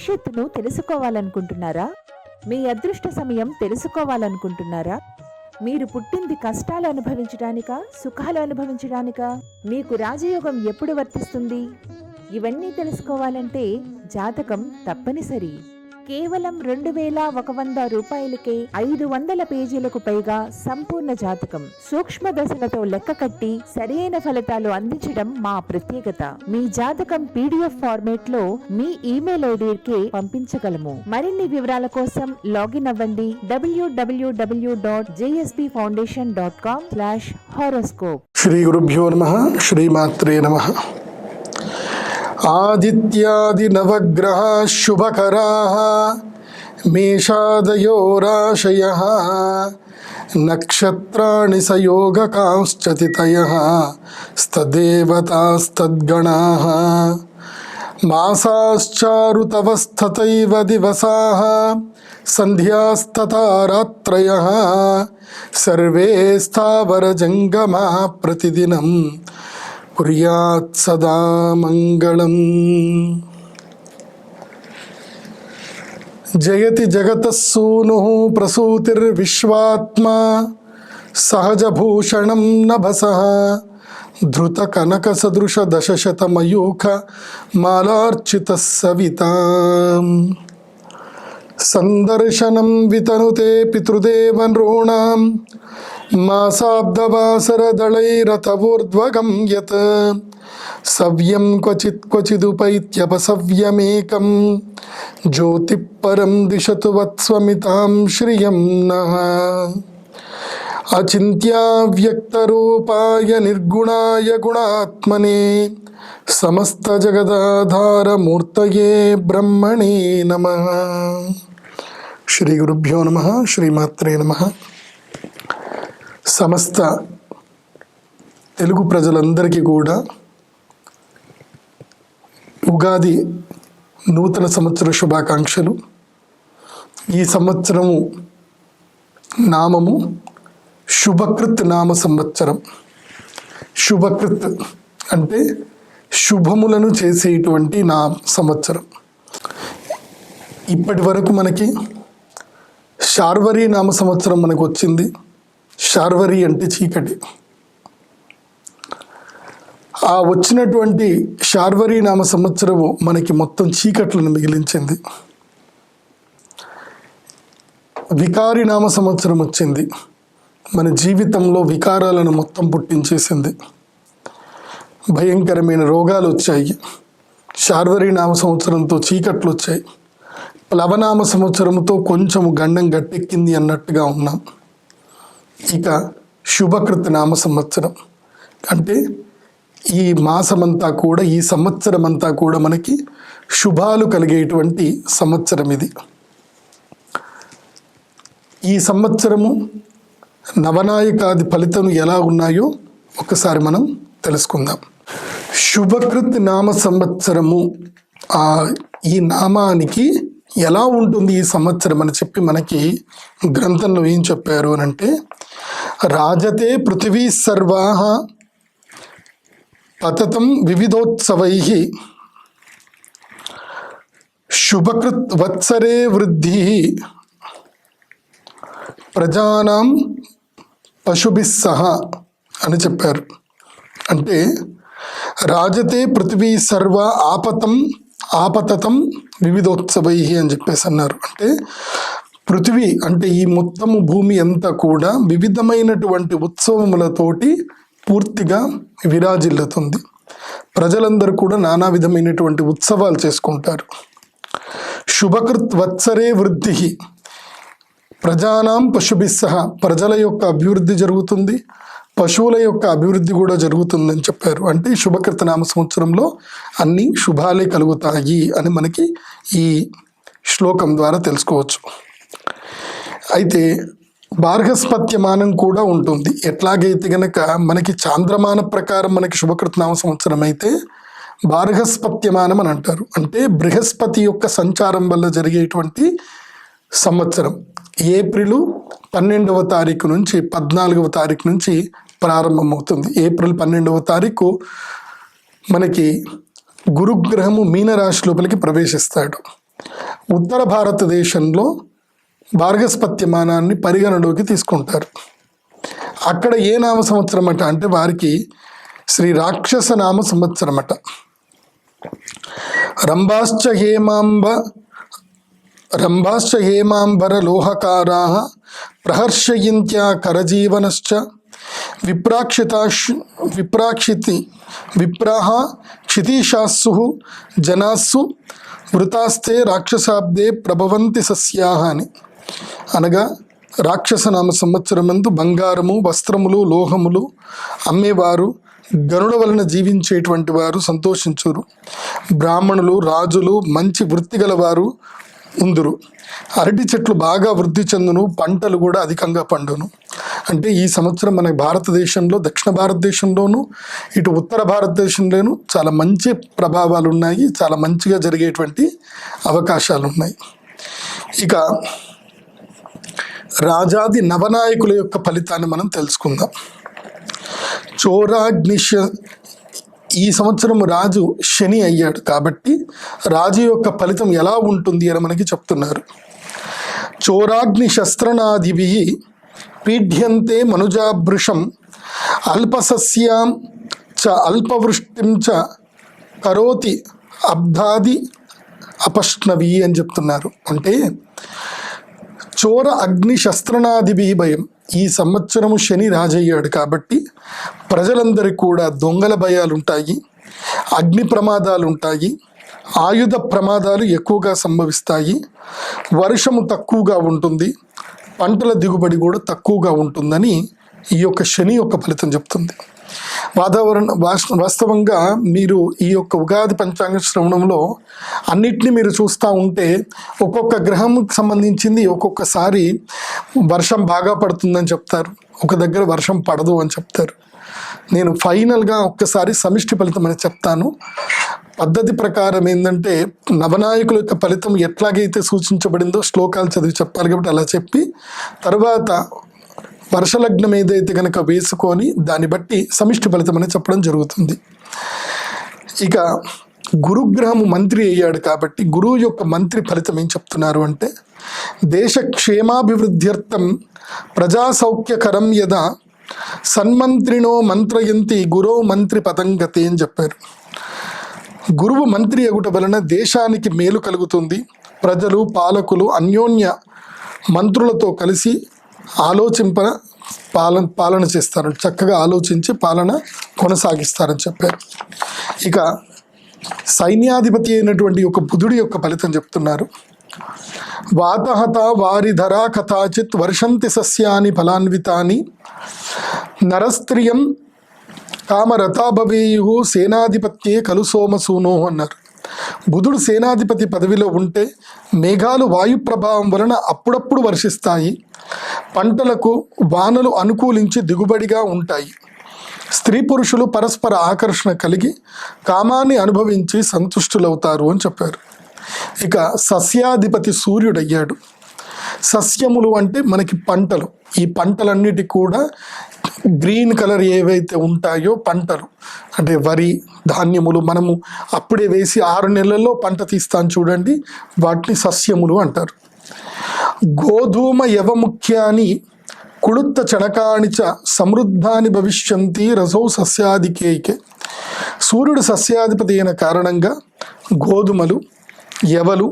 భవిష్యత్తును తెలుసుకోవాలనుకుంటున్నారా? మీ అదృష్ట సమయం తెలుసుకోవాలనుకుంటున్నారా? మీరు పుట్టింది కష్టాలు అనుభవించడానికా, సుఖాలు అనుభవించడానికా? మీకు రాజయోగం ఎప్పుడు వర్తిస్తుంది? ఇవన్నీ తెలుసుకోవాలంటే జాతకం తప్పనిసరి. కేవలం 2100 రూపాయలకే 500 పేజీలకు పైగా సంపూర్ణ జాతకం, సూక్ష్మ దశలతో లెక్క కట్టి సరైన ఫలితాలు అందించడం మా ప్రత్యేకత. మీ జాతకం PDF ఫార్మేట్ లో మీ ఈమెయిల్ ఐడికి పంపించగలము. మరిన్ని వివరాల కోసం లాగిన్ అవ్వండి www.jsbfoundation.com/horoscope. శ్రీ గురుభ్యో నమః. శ్రీమాత్రే నమః. ఆదిత్యాది నవగ్రహ శుభకరాః మేషాదయో రాశయః నక్షత్రాణి సయోగకాంశ్చ తిథయః స్తదేవతాస్తద్గణాః మాసాశ్చారుతవస్థతైవ దివసాః సంధ్యాస్తథా రాత్రయః సర్వే స్థావరజంగమాః ప్రతిదినం కుర్యాత్ సదా మంగళం. జయతి జగతః సూనుః ప్రసూతిర్విశ్వాత్మా సహజభూషణం నభసః ధృత కనక సదృశ దశశతమయూఖ మాలార్చితః సవితాం సందర్శనం వితనుతే పితృదేవ నృణాం మాసాబ్దవాసరదళైరతవోర్ధ్వగం యత్ సవ్యం క్వచిదుపైత్యపసవ్యమేకం జ్యోతిఃపరం దిశతు వత్స్వమితాం శ్రియం నః. అచింత్యావ్యక్తరూపాయ నిర్గుణాయ గుణాత్మనే సమస్తజగదాధారమూర్తయే బ్రహ్మణే నమః. శ్రీ గురుభ్యో నమః. శ్రీమాత్రే నమః. సమస్త తెలుగు ప్రజలందరికీ కూడా ఉగాది నూతన సంవత్సర శుభాకాంక్షలు. ఈ సంవత్సరము నామము శుభకృత్ నామ సంవత్సరం. శుభకృత్ అంటే శుభములను చేసేటువంటి సంవత్సరం. ఇప్పటి వరకు మనకి శార్వరి నామ సంవత్సరం మనకు వచ్చింది. శార్వరి అంటే చీకటి. ఆ వచ్చినటువంటి శార్వరి నామ సంవత్సరము మనకి మొత్తం చీకట్లను మిగిలించింది. వికారి నామ సంవత్సరం వచ్చింది. మన జీవితంలో వికారాలను మొత్తం పుట్టించేసింది. భయంకరమైన రోగాలు వచ్చాయి. శార్వరి నామ సంవత్సరంతో చీకట్లు వచ్చాయి. ప్లవనామ సంవత్సరంతో కొంచెము గండం గట్టెక్కింది అన్నట్టుగా ఉన్నాం. ఇక శుభకృత్ నామ సంవత్సరం అంటే ఈ మాసమంతా కూడా, ఈ సంవత్సరం అంతా కూడా మనకి శుభాలు కలిగేటువంటి సంవత్సరం ఇది. ఈ సంవత్సరము నవనాయకాది ఫలితం ఎలా ఉన్నాయో ఒకసారి మనం తెలుసుకుందాం. శుభకృత్ నామ సంవత్సరము, ఈ నామానికి ఎలా ఉంటుంది ఈ సంవత్సరం అని చెప్పి మనకి గ్రంథంలో ఏం చెప్పారు అని అంటే, రాజతే పృథివీ సర్వాః పతతం వివిధోత్సవైః శుభకృత్ వత్సరే వృద్ధి ప్రజానాం పశుభిః సహ అని చెప్పారు. అంటే రాజతే పృథివీ సర్వ ఆపతతం వివిధోత్సవై అని చెప్పేసి అన్నారు. అంటే పృథివీ అంటే ఈ మొత్తము భూమి అంతా కూడా వివిధమైనటువంటి ఉత్సవములతోటి పూర్తిగా విరాజిల్లుతుంది. ప్రజలందరూ కూడా నానా విధమైనటువంటి ఉత్సవాలు చేసుకుంటారు. శుభకృత్ వత్సరే వృద్ధి ప్రజానాం పశుభిః సహ, ప్రజల యొక్క అభివృద్ధి జరుగుతుంది, పశువుల యొక్క అభివృద్ధి కూడా జరుగుతుందని చెప్పారు. అంటే శుభకృత నామ సంవత్సరంలో అన్ని శుభాలే కలుగుతాయి అని మనకి ఈ శ్లోకం ద్వారా తెలుసుకోవచ్చు. అయితే బార్హస్పత్యమానం కూడా ఉంటుంది. ఎట్లాగైతే గనక మనకి చాంద్రమాన ప్రకారం మనకి శుభకృత నామ సంవత్సరం అయితే బార్హస్పత్యమానం అని అంటారు. అంటే బృహస్పతి యొక్క సంచారం వల్ల జరిగేటువంటి సంవత్సరం. ఏప్రిల్ 12వ తారీఖు నుంచి 14వ తారీఖు నుంచి ప్రారంభమవుతుంది. ఏప్రిల్ 12వ తారీఖు మనకి గురుగ్రహము మీనరాశి లోపలికి ప్రవేశిస్తాడు. ఉత్తర భారతదేశంలో భార్గస్పత్యమానాన్ని పరిగణలోకి తీసుకుంటారు. అక్కడ ఏ నామ సంవత్సరం అట అంటే వారికి శ్రీ రాక్షస నామ సంవత్సరం అట. రంభాశ్చ హేమాంబర లోహకారా ప్రహర్షయింత్యా కరజీవనశ్చ విప్రాహ క్షితీషాస్సు జనాస్సు వృతాస్తే రాక్షసాబ్దే ప్రభవంతి సస్యాహ అని. అనగా రాక్షసనామ సంవత్సరమందు బంగారము, వస్త్రములు, లోహములు అమ్మేవారు, గరుడ వలన జీవించేటువంటి వారు సంతోషించురు. బ్రాహ్మణులు, రాజులు, మంచి వృత్తి గలవారు ఉందురు. అరటి చెట్లు బాగా వృద్ధి చెందును, పంటలు కూడా అధికంగా పండును. అంటే ఈ సంవత్సరం మన భారతదేశంలో, దక్షిణ భారతదేశంలోను, ఇటు ఉత్తర భారతదేశంలోనూ చాలా మంచి ప్రభావాలు ఉన్నాయి, చాలా మంచిగా జరిగేటువంటి అవకాశాలు ఉన్నాయి. ఇక రాజాది నవనాయకుల యొక్క ఫలితాన్ని మనం తెలుసుకుందాం. చోరాగ్నిష ఈ సంవత్సరం రాజు శని అయ్యాడు కాబట్టి రాజు యొక్క ఫలితం ఎలా ఉంటుంది అని మనకి చెప్తున్నారు. చోరాగ్ని శస్త్రనాదిభి పీడ్యంతే మనుజాభృషం అల్పసస్యాం చ అల్పవృష్టిం చ కరోతి అబ్ధాది అపష్ణవి అని చెప్తున్నారు. అంటే చోర అగ్ని శస్త్రనాదిభి భయం. ఈ సంవత్సరము శని రాజయ్యాడు కాబట్టి ప్రజలందరికీ కూడా దొంగల భయాలు ఉంటాయి, అగ్ని ప్రమాదాలు ఉంటాయి, ఆయుధ ప్రమాదాలు ఎక్కువగా సంభవిస్తాయి, వర్షము తక్కువగా ఉంటుంది, పంటల దిగుబడి కూడా తక్కువగా ఉంటుందని ఈ యొక్క శని యొక్క ఫలితం చెప్తుంది. వాస్తవంగా మీరు ఈ యొక్క ఉగాది పంచాంగ శ్రవణంలో అన్నిటినీ మీరు చూస్తూ ఉంటే ఒక్కొక్క గ్రహంకి సంబంధించింది ఒక్కొక్కసారి వర్షం బాగా పడుతుందని చెప్తారు, ఒక దగ్గర వర్షం పడదు అని చెప్తారు. నేను ఫైనల్గా ఒక్కసారి సమిష్టి ఫలితం అని చెప్తాను. పద్ధతి ప్రకారం ఏంటంటే నవనాయకుల యొక్క ఫలితం ఎట్లాగైతే సూచించబడిందో శ్లోకాలు చదివి చెప్పాలి కాబట్టి అలా చెప్పి తర్వాత వర్షలగ్నం ఏదైతే కనుక వేసుకొని దాన్ని బట్టి సమిష్టి ఫలితం అని చెప్పడం జరుగుతుంది. ఇక గురుగ్రహము మంత్రి అయ్యాడు కాబట్టి గురువు యొక్క మంత్రి ఫలితం ఏం చెప్తున్నారు అంటే దేశ క్షేమాభివృద్ధ్యర్థం ప్రజాసౌఖ్యకరం యదా సన్మంత్రినో మంత్రయంతి గురో మంత్రి పతంగతే అని చెప్పారు. గురువు మంత్రి అగుట వలన దేశానికి మేలు కలుగుతుంది. ప్రజలు, పాలకులు అన్యోన్య మంత్రులతో కలిసి పాలన చేస్తారు, చక్కగా ఆలోచించి పాలన కొనసాగిస్తారని చెప్పారు. ఇక సైన్యాధిపతి అయినటువంటి ఒక బుధుడి యొక్క ఫలితం చెప్తున్నారు. వాతహత వారిధరా కథాచిత్ వర్షంతి సస్యాని ఫలాన్వితాని నరస్త్రియం కామరథా భవేయు సేనాధిపత్యే కలు సోమసూనో అన్నారు. బుధుడు సేనాధిపతి పదవిలో ఉంటే మేఘాలు వాయు ప్రభావం వలన అప్పుడప్పుడు వర్షిస్తాయి, పంటలకు వానలు అనుకూలించి దిగుబడిగా ఉంటాయి, స్త్రీ పురుషులు పరస్పర ఆకర్షణ కలిగి కామాన్ని అనుభవించి సంతుష్టులవుతారు అని చెప్పారు. ఇక సస్యాధిపతి సూర్యుడయ్యాడు. సస్యములు అంటే మనకి పంటలు, ఈ పంటలన్నిటి కూడా గ్రీన్ కలర్ ఏవైతే ఉంటాయో పంటలు అంటే వరి, ధాన్యములు మనము అప్పుడే వేసి 6 నెలల్లో పంట తీస్తాను చూడండి, వాటిని సస్యములు అంటారు. గోధూమ యవముఖ్యాని కుళుత్త చణకాని చ సమృద్ధాని భవిష్యంతి రసౌ సస్యాధికేకే. సూర్యుడు సస్యాధిపతి అయిన కారణంగా గోధుమలు, యవలు,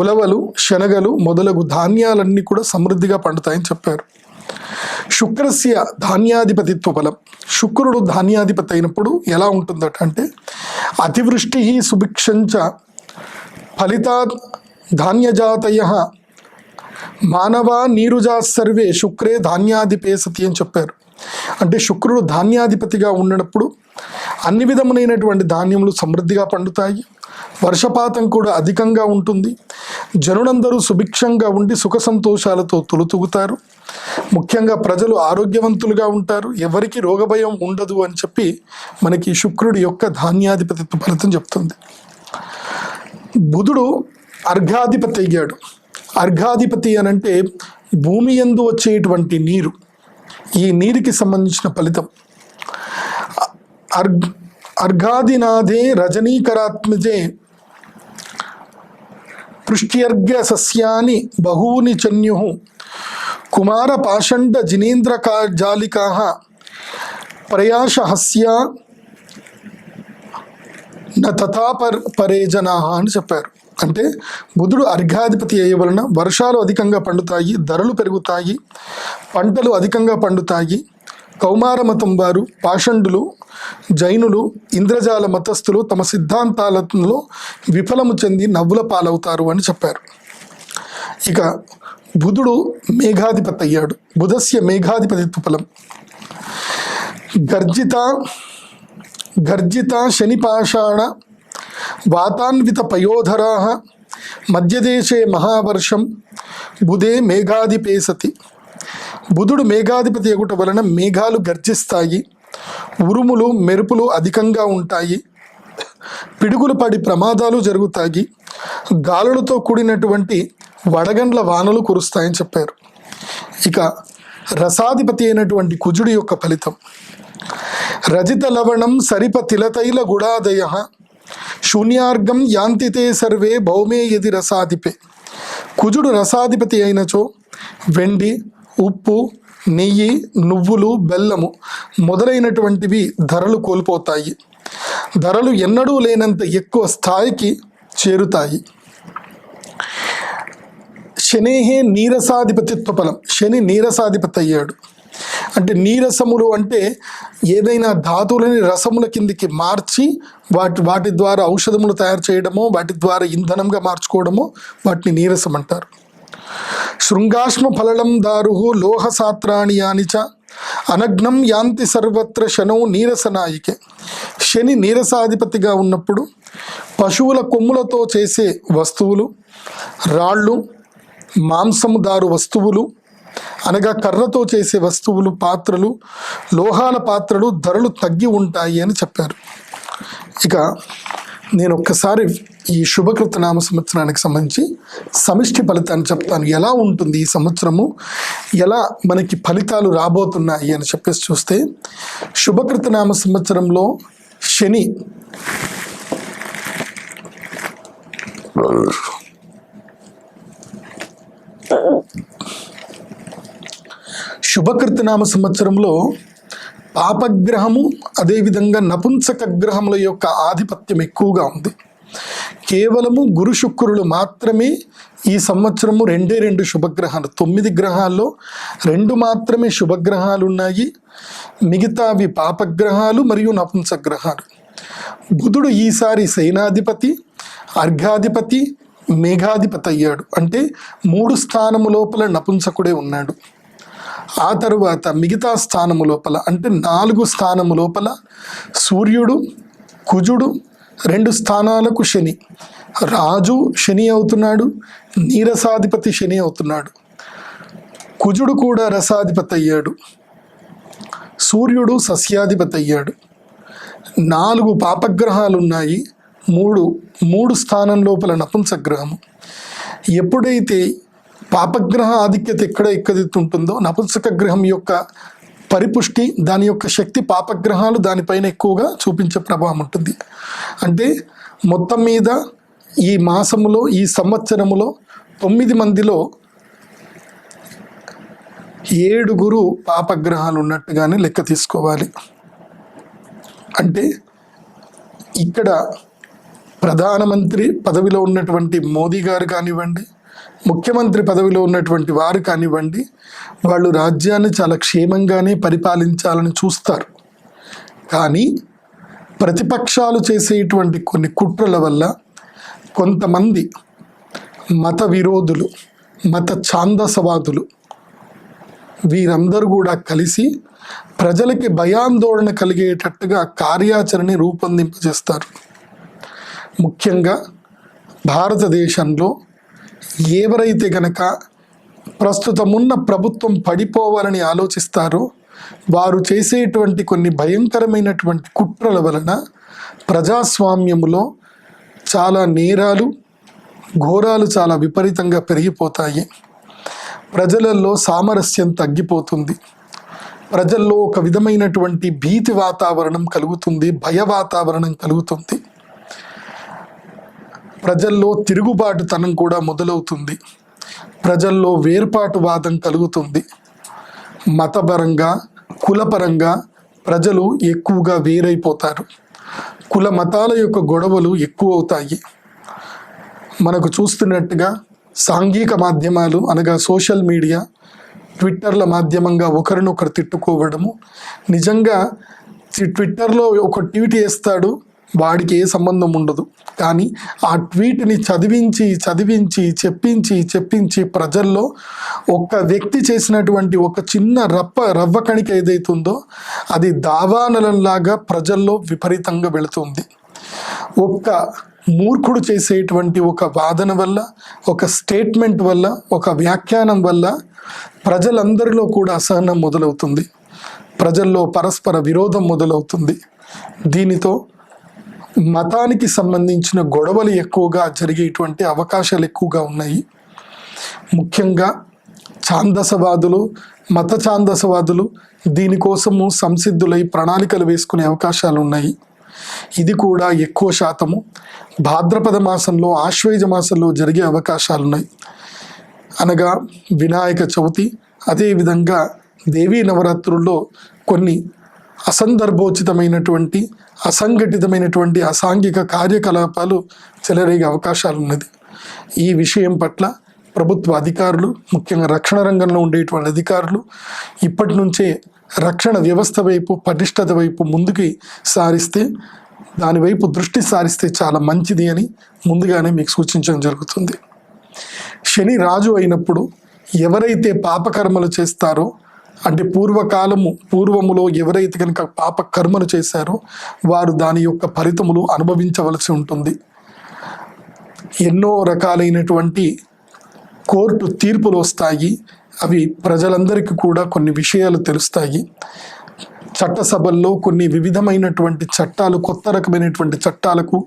ఉలవలు, శనగలు మొదలగు ధాన్యాలన్నీ కూడా సమృద్ధిగా పండుతాయని చెప్పారు. శుక్రస్య ధాన్యాధిపతిత్వ బలం. శుక్రుడు ధాన్యాధిపతి అయినప్పుడు ఎలా ఉంటుందట అంటే అతివృష్టి సుభిక్షంచ ఫలితాత్ ధాన్యజాతయ మానవా నీరుజా సర్వే శుక్రే ధాన్యాధిపే సతి అని చెప్పారు. అంటే శుక్రుడు ధాన్యాధిపతిగా ఉన్నప్పుడు అన్ని విధములైనటువంటి ధాన్యములు సమృద్ధిగా పండుతాయి, వర్షపాతం కూడా అధికంగా ఉంటుంది, జనులందరూ సుభిక్షంగా ఉండి సుఖ సంతోషాలతో తులుతుగుతారు, ముఖ్యంగా ప్రజలు ఆరోగ్యవంతులుగా ఉంటారు, ఎవరికి రోగభయం ఉండదు అని చెప్పి మనకి శుక్రుడి యొక్క ధాన్యాధిపతిత్వ ఫలితం చెప్తుంది. బుధుడు అర్ఘాధిపతి అయ్యాడు. అర్ఘాధిపతి అనంటే భూమి యందు వచ్చేటువంటి నీరు, ఈ నీరుకి సంబంధించిన ఫలితం. అర్ఘాదినాథే రజనీకరాత్మజే పృష్ట్యర్ఘ్య సస్యాని బహూని చన్యు కుమార పాషండ జినేంద్ర జాలికా ప్రయాసహస్య తథా పరే జనా అని చెప్పారు. అంటే బుధుడు అర్ఘాధిపతి అయ్యే వలన వర్షాలు అధికంగా పండుతాయి, ధరలు పెరుగుతాయి, పంటలు అధికంగా పండుతాయి. కౌమార మతం వారు, పాషండులు, జైనులు, ఇంద్రజాల మతస్థులు తమ సిద్ధాంతాలలో విఫలము చెంది నవ్వుల పాలవుతారు అని చెప్పారు. ఇక బుధుడు మేఘాధిపతి అయ్యాడు. బుధస్య మేఘాధిపతిత్వ ఫలం గర్జిత శనిపాషాణ వాతాన్విత పయోధరా మధ్యదేశే మహావర్షం బుధే మేఘాధిపేసతి. బుధుడు మేఘాధిపతి ఎగుట వలన మేఘాలు గర్జిస్తాయి, ఉరుములు మెరుపులు అధికంగా ఉంటాయి, పిడుగులు పడి ప్రమాదాలు జరుగుతాయి, గాలులతో కూడినటువంటి వడగండ్ల వానలు కురుస్తాయని చెప్పారు. ఇక రసాధిపతి అయినటువంటి కుజుడి యొక్క ఫలితం రజిత లవణం సరిప తిలతైల గుడాదయ శూన్యార్గం యాంతితే సర్వే భౌమే యది రసాధిపే. కుజుడు రసాధిపతి అయినచో వెండి, ఉప్పు, నెయ్యి, నువ్వులు, బెల్లము మొదలైనటువంటివి ధరలు కోల్పోతాయి. ధరలు ఎన్నడూ లేనంత ఎక్కువ స్థాయికి చేరుతాయి. శనేహే నీరసాధిపతిత్వ ఫలం. శని నీరసాధిపతి అయ్యాడు. అంటే నీరసములు అంటే ఏదైనా ధాతువులని రసముల కిందికి మార్చి వాటి ద్వారా ఔషధములు తయారు చేయడమో, వాటి ద్వారా ఇంధనంగా మార్చుకోవడమో వాటిని నీరసం అంటారు. శృంగాశ్మ ఫలలం దారు లోహ సాత్రాణి యానిచ అనగ్నం యాంతి సర్వత్ర శనౌ నీరసనాయికే. శని నీరసాధిపతిగా ఉన్నప్పుడు పశువుల కొమ్ములతో చేసే వస్తువులు, రాళ్ళు, మాంసము దారు వస్తువులు అనగా కర్రతో చేసే వస్తువులు, పాత్రలు, లోహాల పాత్రలు ధరలు తగ్గి ఉంటాయి అని చెప్పారు. ఇక నేను ఒక్కసారి ఈ శుభకృత నామ సంవత్సరానికి సంబంధించి సమిష్టి ఫలితాన్ని చెప్తాను. ఎలా ఉంటుంది ఈ సంవత్సరము, ఎలా మనకి ఫలితాలు రాబోతున్నాయి అని చెప్పేసి చూస్తే, శుభకృత నామ సంవత్సరంలో శని శుభకృతనామ సంవత్సరంలో పాపగ్రహము అదేవిధంగా నపుంసక గ్రహముల యొక్క ఆధిపత్యం ఎక్కువగా ఉంది. కేవలము గురు శుక్రులు మాత్రమే ఈ సంవత్సరము రెండు శుభగ్రహాలు. 9 గ్రహాల్లో 2 మాత్రమే శుభగ్రహాలు ఉన్నాయి. మిగతావి పాపగ్రహాలు మరియు నపుంసక గ్రహాలు. బుధుడు ఈసారి సేనాధిపతి, అర్ఘాధిపతి, మేఘాధిపతి అయ్యాడు. అంటే 3 స్థానము లోపల నపుంసకుడే ఉన్నాడు. ఆ తరువాత మిగతా స్థానము లోపల అంటే 4 స్థానము లోపల సూర్యుడు, కుజుడు, 2 స్థానాలకు శని, రాజు శని అవుతున్నాడు, నీరసాధిపతి శని అవుతున్నాడు. కుజుడు కూడా రసాధిపతి అయ్యాడు, సూర్యుడు సస్యాధిపతి అయ్యాడు. 4 పాపగ్రహాలు ఉన్నాయి, 3 స్థానం లోపల నపుంసగ్రహము. ఎప్పుడైతే పాపగ్రహ ఆధిక్యత ఎక్కడెత్తుంటుందో నపుంసక గ్రహం యొక్క పరిపుష్టి, దాని యొక్క శక్తి పాపగ్రహాలు దానిపైన ఎక్కువగా చూపించే ప్రభావం ఉంటుంది. అంటే మొత్తం మీద ఈ మాసములో, ఈ సంవత్సరములో 9 మందిలో 7 పాపగ్రహాలు ఉన్నట్టుగానే లెక్క తీసుకోవాలి. అంటే ఇక్కడ ప్రధానమంత్రి పదవిలో ఉన్నటువంటి మోదీ గారు కానివ్వండి, ముఖ్యమంత్రి పదవిలో ఉన్నటువంటి వారు కానివ్వండి, వాళ్ళు రాజ్యాన్ని చాలా క్షేమంగానే పరిపాలించాలని చూస్తారు. కానీ ప్రతిపక్షాలు చేసేటువంటి కొన్ని కుట్రల వల్ల కొంతమంది మత విరోధులు, మత ఛాందసవాదులు వీరందరూ కూడా కలిసి ప్రజలకి భయాందోళన కలిగేటట్టుగా కార్యాచరణ రూపొందింపజేస్తారు. ముఖ్యంగా భారతదేశంలో ఎవరైతే గనక ప్రస్తుతమున్న ప్రభుత్వం పడిపోవాలని ఆలోచిస్తారో వారు చేసేటువంటి కొన్ని భయంకరమైనటువంటి కుట్రల వలన ప్రజాస్వామ్యములో చాలా నేరాలు, ఘోరాలు చాలా విపరీతంగా పెరిగిపోతాయి. ప్రజలలో సామరస్యం తగ్గిపోతుంది. ప్రజల్లో ఒక విధమైనటువంటి భీతి వాతావరణం కలుగుతుంది, భయ వాతావరణం కలుగుతుంది. ప్రజల్లో తిరుగుబాటుతనం కూడా మొదలవుతుంది. ప్రజల్లో వేర్పాటువాదం కలుగుతుంది. మతపరంగా, కులపరంగా ప్రజలు ఎక్కువగా వేరైపోతారు. కుల మతాల యొక్క గొడవలు ఎక్కువ అవుతాయి. మనకు చూస్తున్నట్టుగా సాంఘిక మాధ్యమాలు అనగా సోషల్ మీడియా, ట్విట్టర్ల మాధ్యమంగా ఒకరినొకరు తిట్టుకోవడము. నిజంగా ట్విట్టర్లో ఒక ట్వీట్ వేస్తాడు, వాడికి ఏ సంబంధం ఉండదు, కానీ ఆ ట్వీట్ని చదివించి చెప్పించి ప్రజల్లో ఒక వ్యక్తి చేసినటువంటి ఒక చిన్న రవ్వ కణిక ఏదైతుందో అది దావానలంలాగా ప్రజల్లో విపరీతంగా వెళుతుంది. ఒక్క మూర్ఖుడు చేసేటువంటి ఒక వాదన వల్ల, ఒక స్టేట్మెంట్ వల్ల, ఒక వ్యాఖ్యానం వల్ల ప్రజలందరిలో కూడా అసహనం మొదలవుతుంది. ప్రజల్లో పరస్పర విరోధం మొదలవుతుంది. దీనితో మతానికి సంబంధించిన గొడవలు ఎక్కువగా జరిగేటువంటి అవకాశాలు ఎక్కువగా ఉన్నాయి. ముఖ్యంగా ఛాందసవాదులు, మత ఛాందసవాదులు దీనికోసము సంసిద్ధులై ప్రణాళికలు వేసుకునే అవకాశాలు ఉన్నాయి. ఇది కూడా ఎక్కువ శాతము భాద్రపద మాసంలో, ఆశ్వేజ మాసంలో జరిగే అవకాశాలు ఉన్నాయి. అనగా వినాయక చవితి, అదేవిధంగా దేవీ నవరాత్రుల్లో కొన్ని అసందర్భోచితమైనటువంటి, అసంఘటితమైనటువంటి అసాంఘిక కార్యకలాపాలు చెలరేగే అవకాశాలు ఉన్నది. ఈ విషయం పట్ల ప్రభుత్వ అధికారులు, ముఖ్యంగా రక్షణ రంగంలో ఉండేటువంటి అధికారులు ఇప్పటి నుంచే రక్షణ వ్యవస్థ వైపు, పటిష్టత వైపు ముందుకి సారిస్తే, దాని వైపు దృష్టి సారిస్తే చాలా మంచిది అని ముందుగానే మీకు సూచించడం జరుగుతుంది. శని రాజు అయినప్పుడు ఎవరైతే పాపకర్మలు చేస్తారో, అంటే పూర్వములో ఎవరైతే కనుక పాప కర్మలు చేశారో వారు దాని యొక్క ఫలితములు అనుభవించవలసి ఉంటుంది. ఎన్నో రకాలైనటువంటి కోర్టు తీర్పులు వస్తాయి. అవి ప్రజలందరికీ కూడా కొన్ని విషయాలు తెలుస్తాయి. చట్టసభల్లో కొన్ని వివిధమైనటువంటి చట్టాలు, కొత్త రకమైనటువంటి చట్టాలకు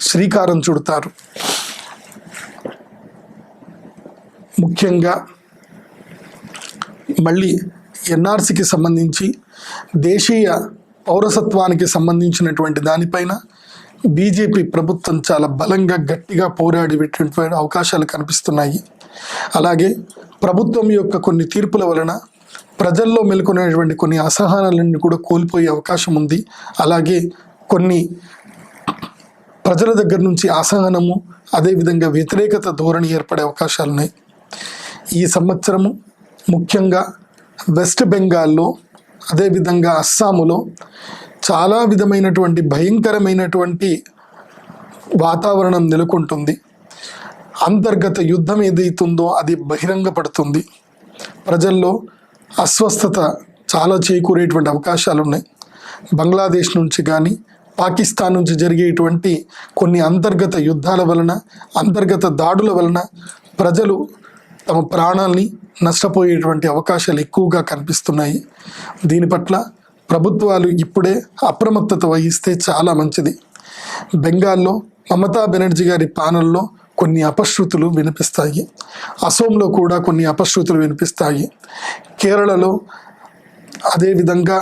శ్రీకారం చుడతారు. ముఖ్యంగా మళ్ళీ ఎన్ఆర్సీకి సంబంధించి, దేశీయ పౌరసత్వానికి సంబంధించినటువంటి దానిపైన బీజేపీ ప్రభుత్వం చాలా బలంగా గట్టిగా పోరాడేటువంటి అవకాశాలు కనిపిస్తున్నాయి. అలాగే ప్రభుత్వం యొక్క కొన్ని తీర్పుల వలన ప్రజల్లో మెలుకునేటువంటి కొన్ని అసహనాలన్నీ కూడా కోల్పోయే అవకాశం ఉంది. అలాగే కొన్ని ప్రజల దగ్గర నుంచి అసహనము, అదేవిధంగా వ్యతిరేకత ధోరణి ఏర్పడే అవకాశాలు ఉన్నాయి. ఈ సంవత్సరము ముఖ్యంగా వెస్ట్ బెంగాల్లో, అదేవిధంగా అస్సాములో చాలా విధమైనటువంటి భయంకరమైనటువంటి వాతావరణం నెలకొంటుంది. అంతర్గత యుద్ధం ఏదైతుందో అది బహిరంగపడుతుంది. ప్రజల్లో అస్వస్థత చాలా చేకూరేటువంటి అవకాశాలు ఉన్నాయి. బంగ్లాదేశ్ నుంచి కానీ, పాకిస్తాన్ నుంచి జరిగేటువంటి కొన్ని అంతర్గత యుద్ధాల వలన, అంతర్గత దాడుల వలన ప్రజలు తమ ప్రాణాలని నష్టపోయేటువంటి అవకాశాలు ఎక్కువగా కనిపిస్తున్నాయి. దీని పట్ల ప్రభుత్వాలు ఇప్పుడే అప్రమత్తత వహిస్తే చాలా మంచిది. బెంగాల్లో మమతా బెనర్జీ గారి పాలనలో కొన్ని అపశృతులు వినిపిస్తాయి. అసోంలో కూడా కొన్ని అపశృతులు వినిపిస్తాయి. కేరళలో, అదేవిధంగా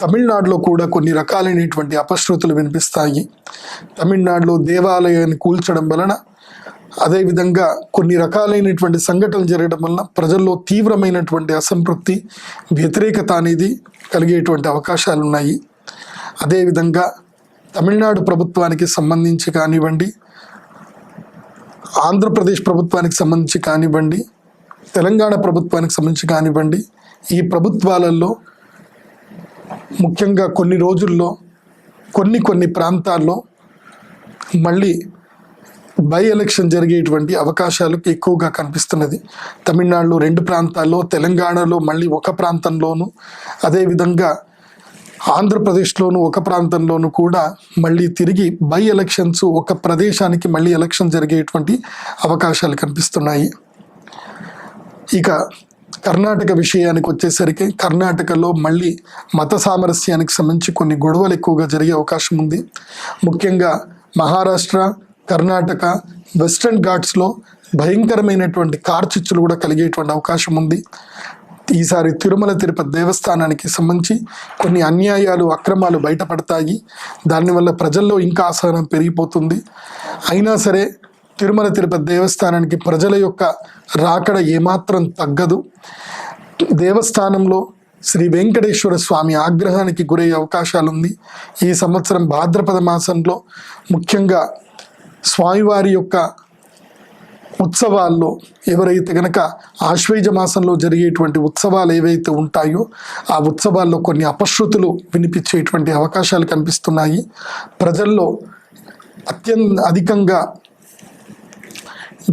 తమిళనాడులో కూడా కొన్ని రకాలైనటువంటి అపశృతులు వినిపిస్తాయి. తమిళనాడులో దేవాలయాన్ని కూల్చడం వలన, అదేవిధంగా కొన్ని రకాలైనటువంటి సంఘటనలు జరగడం వలన ప్రజల్లో తీవ్రమైనటువంటి అసంతృప్తి, వ్యతిరేకత అనేది కలిగేటువంటి అవకాశాలు ఉన్నాయి. అదేవిధంగా తమిళనాడు ప్రభుత్వానికి సంబంధించి కానివ్వండి, ఆంధ్రప్రదేశ్ ప్రభుత్వానికి సంబంధించి కానివ్వండి, తెలంగాణ ప్రభుత్వానికి సంబంధించి కానివ్వండి, ఈ ప్రభుత్వాలలో ముఖ్యంగా కొన్ని రోజుల్లో కొన్ని ప్రాంతాల్లో మళ్ళీ బై ఎలక్షన్ జరిగేటువంటి అవకాశాలు ఎక్కువగా కనిపిస్తున్నది. తమిళనాడులో 2 ప్రాంతాల్లో, తెలంగాణలో మళ్ళీ ఒక ప్రాంతంలోను, అదేవిధంగా ఆంధ్రప్రదేశ్లోను ఒక ప్రాంతంలోనూ కూడా మళ్ళీ తిరిగి బై ఎలక్షన్స్, ఒక ప్రదేశానికి మళ్ళీ ఎలక్షన్ జరిగేటువంటి అవకాశాలు కనిపిస్తున్నాయి. ఇక కర్ణాటక విషయానికి వచ్చేసరికి, కర్ణాటకలో మళ్ళీ మత సామరస్యానికి సంబంధించి కొన్ని గొడవలు ఎక్కువగా జరిగే అవకాశం ఉంది. ముఖ్యంగా మహారాష్ట్ర, కర్ణాటక, వెస్ట్రన్ ఘాట్స్లో భయంకరమైనటువంటి కార్చిచ్చులు కూడా కలిగేటువంటి అవకాశం ఉంది. ఈసారి తిరుమల తిరుపతి దేవస్థానానికి సంబంధించి కొన్ని అన్యాయాలు అక్రమాలు బయటపడతాయి. దానివల్ల ప్రజల్లో ఇంకా అసహనం పెరిగిపోతుంది. అయినా సరే తిరుమల తిరుపతి దేవస్థానానికి ప్రజల యొక్క రాకడ ఏమాత్రం తగ్గదు. దేవస్థానంలో శ్రీ వెంకటేశ్వర స్వామి ఆగ్రహానికి గురయ్యే అవకాశాలుంది. ఈ సంవత్సరం భాద్రపద మాసంలో ముఖ్యంగా స్వామివారి యొక్క ఉత్సవాల్లో ఎవరైతే గనక ఆశ్వేజ మాసంలో జరిగేటువంటి ఉత్సవాలు ఏవైతే ఉంటాయో ఆ ఉత్సవాల్లో కొన్ని అపశృతులు వినిపించేటువంటి అవకాశాలు కనిపిస్తున్నాయి. ప్రజల్లో అధికంగా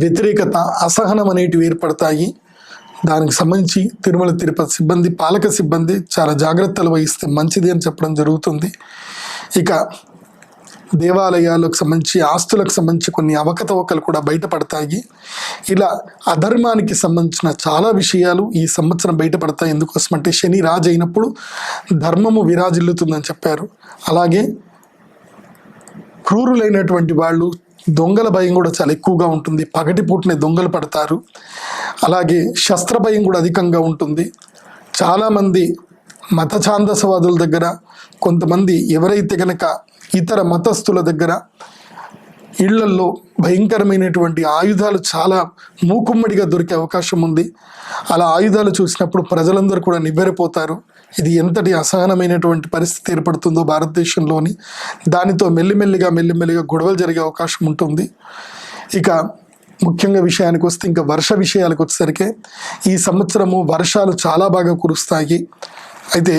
వ్యతిరేకత, అసహనం అనేటివి ఏర్పడతాయి. దానికి సంబంధించి తిరుమల తిరుపతి సిబ్బంది, పాలక సిబ్బంది చాలా జాగ్రత్తలు వహిస్తే మంచిది అని చెప్పడం జరుగుతుంది. ఇక దేవాలయాలకు సంబంధించి, ఆస్తులకు సంబంధించి కొన్ని అవకతవకలు కూడా బయటపడతాయి. ఇలా అధర్మానికి సంబంధించిన చాలా విషయాలు ఈ సంవత్సరం బయటపడతాయి. ఎందుకోసమంటే శని రాజు అయినప్పుడు ధర్మము విరాజిల్లుతుందని చెప్పారు. అలాగే క్రూరులైనటువంటి వాళ్ళు, దొంగల భయం కూడా చాలా ఎక్కువగా ఉంటుంది. పగటిపూటనే దొంగలు పడతారు. అలాగే శస్త్ర భయం కూడా అధికంగా ఉంటుంది. చాలామంది మత ఛాందసవాదుల దగ్గర, కొంతమంది ఎవరైతే గనక ఇతర మతస్థుల దగ్గర ఇళ్లల్లో భయంకరమైనటువంటి ఆయుధాలు చాలా మూకుమ్మడిగా దొరికే అవకాశం ఉంది. అలా ఆయుధాలు చూసినప్పుడు ప్రజలందరూ కూడా నివ్వెరపోతారు. ఇది ఎంతటి అసహనమైనటువంటి పరిస్థితి ఏర్పడుతుందో భారతదేశంలోని. దానితో మెల్లిమెల్లిగా గొడవలు జరిగే అవకాశం ఉంటుంది. ఇక ముఖ్యంగా విషయానికి వస్తే, ఇంకా వర్ష విషయాలకు వచ్చేసరికి ఈ సంవత్సరము వర్షాలు చాలా బాగా కురుస్తాయి. అయితే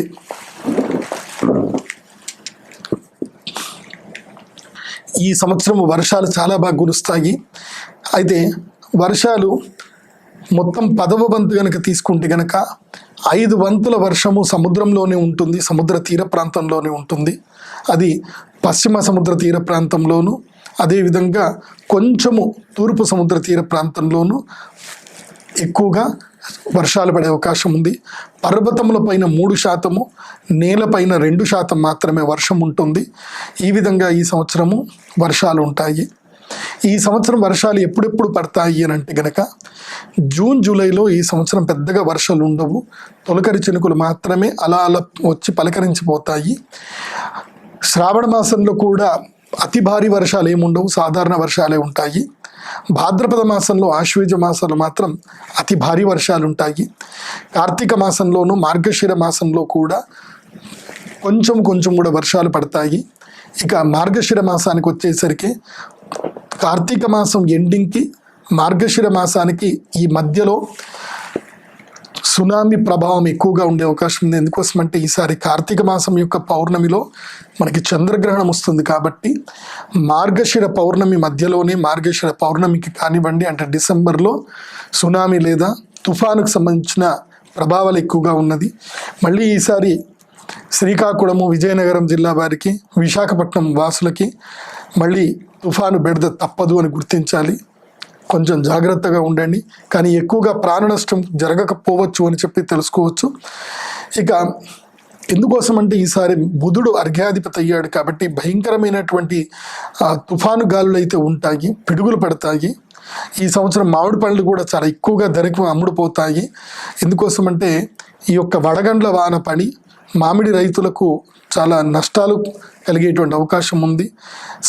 ఈ సంవత్సరం వర్షాలు చాలా బాగా కురుస్తాయి. అయితే వర్షాలు మొత్తం 10వ వంతు కనుక తీసుకుంటే కనుక 5 వంతుల వర్షము సముద్రంలోనే ఉంటుంది, సముద్ర తీర ప్రాంతంలోనే ఉంటుంది. అది పశ్చిమ సముద్ర తీర ప్రాంతంలోను, అదేవిధంగా కొంచెము తూర్పు సముద్ర తీర ప్రాంతంలోనూ ఎక్కువగా వర్షాలు పడే అవకాశం ఉంది. పర్వతముల పైన 3%, నేలపైన 2% మాత్రమే వర్షం ఉంటుంది. ఈ విధంగా ఈ సంవత్సరము వర్షాలు ఉంటాయి. ఈ సంవత్సరం వర్షాలు ఎప్పుడెప్పుడు పడతాయి అని అంటే గనక జూన్ జూలైలో ఈ సంవత్సరం పెద్దగా వర్షాలు ఉండవు. తొలకరి చినుకులు మాత్రమే అలా వచ్చి పలకరించిపోతాయి. శ్రావణ మాసంలో కూడా అతి భారీ వర్షాలు ఏముండవు, సాధారణ వర్షాలే ఉంటాయి. భాద్రపద మాసంలో, ఆశ్వేజ మాసంలో మాత్రం అతి భారీ వర్షాలు ఉంటాయి. కార్తీక మాసంలోనూ మార్గశిర మాసంలో కూడా కొంచెం కూడా వర్షాలు పడతాయి. ఇక మార్గశిర మాసానికి వచ్చేసరికి కార్తీక మాసం ఎండింగ్కి మార్గశిర మాసానికి ఈ మధ్యలో సునామీ ప్రభావం ఎక్కువగా ఉండే అవకాశం ఉంది. ఎందుకోసమంటే ఈసారి కార్తీక మాసం యొక్క పౌర్ణమిలో మనకి చంద్రగ్రహణం వస్తుంది. కాబట్టి మార్గశిర పౌర్ణమి మధ్యలోనే, మార్గశిర పౌర్ణమికి కానివ్వండి, అంటే డిసెంబర్లో సునామీ లేదా తుఫానుకు సంబంధించిన ప్రభావాలు ఎక్కువగా ఉన్నది. మళ్ళీ ఈసారి శ్రీకాకుళము, విజయనగరం జిల్లా వారికి, విశాఖపట్నం వాసులకి మళ్ళీ తుఫాను బెడద తప్పదు అని గుర్తించాలి. కొంచెం జాగ్రత్తగా ఉండండి. కానీ ఎక్కువగా ప్రాణ నష్టం జరగకపోవచ్చు అని చెప్పి తెలుసుకోవచ్చు. ఇక ఎందుకోసం అంటే ఈసారి బుధుడు అర్ఘ్యాధిపతి అయ్యాడు కాబట్టి భయంకరమైనటువంటి తుఫాను గాలులు అయితే ఉంటాయి, పిడుగులు పడతాయి. ఈ సంవత్సరం మామిడి పళ్ళు కూడా చాలా ఎక్కువగా ధరకు అమ్ముడుపోతాయి. ఎందుకోసం అంటే ఈ యొక్క వడగండ్ల వాన పడి మామిడి రైతులకు చాలా నష్టాలు కలిగేటువంటి అవకాశం ఉంది.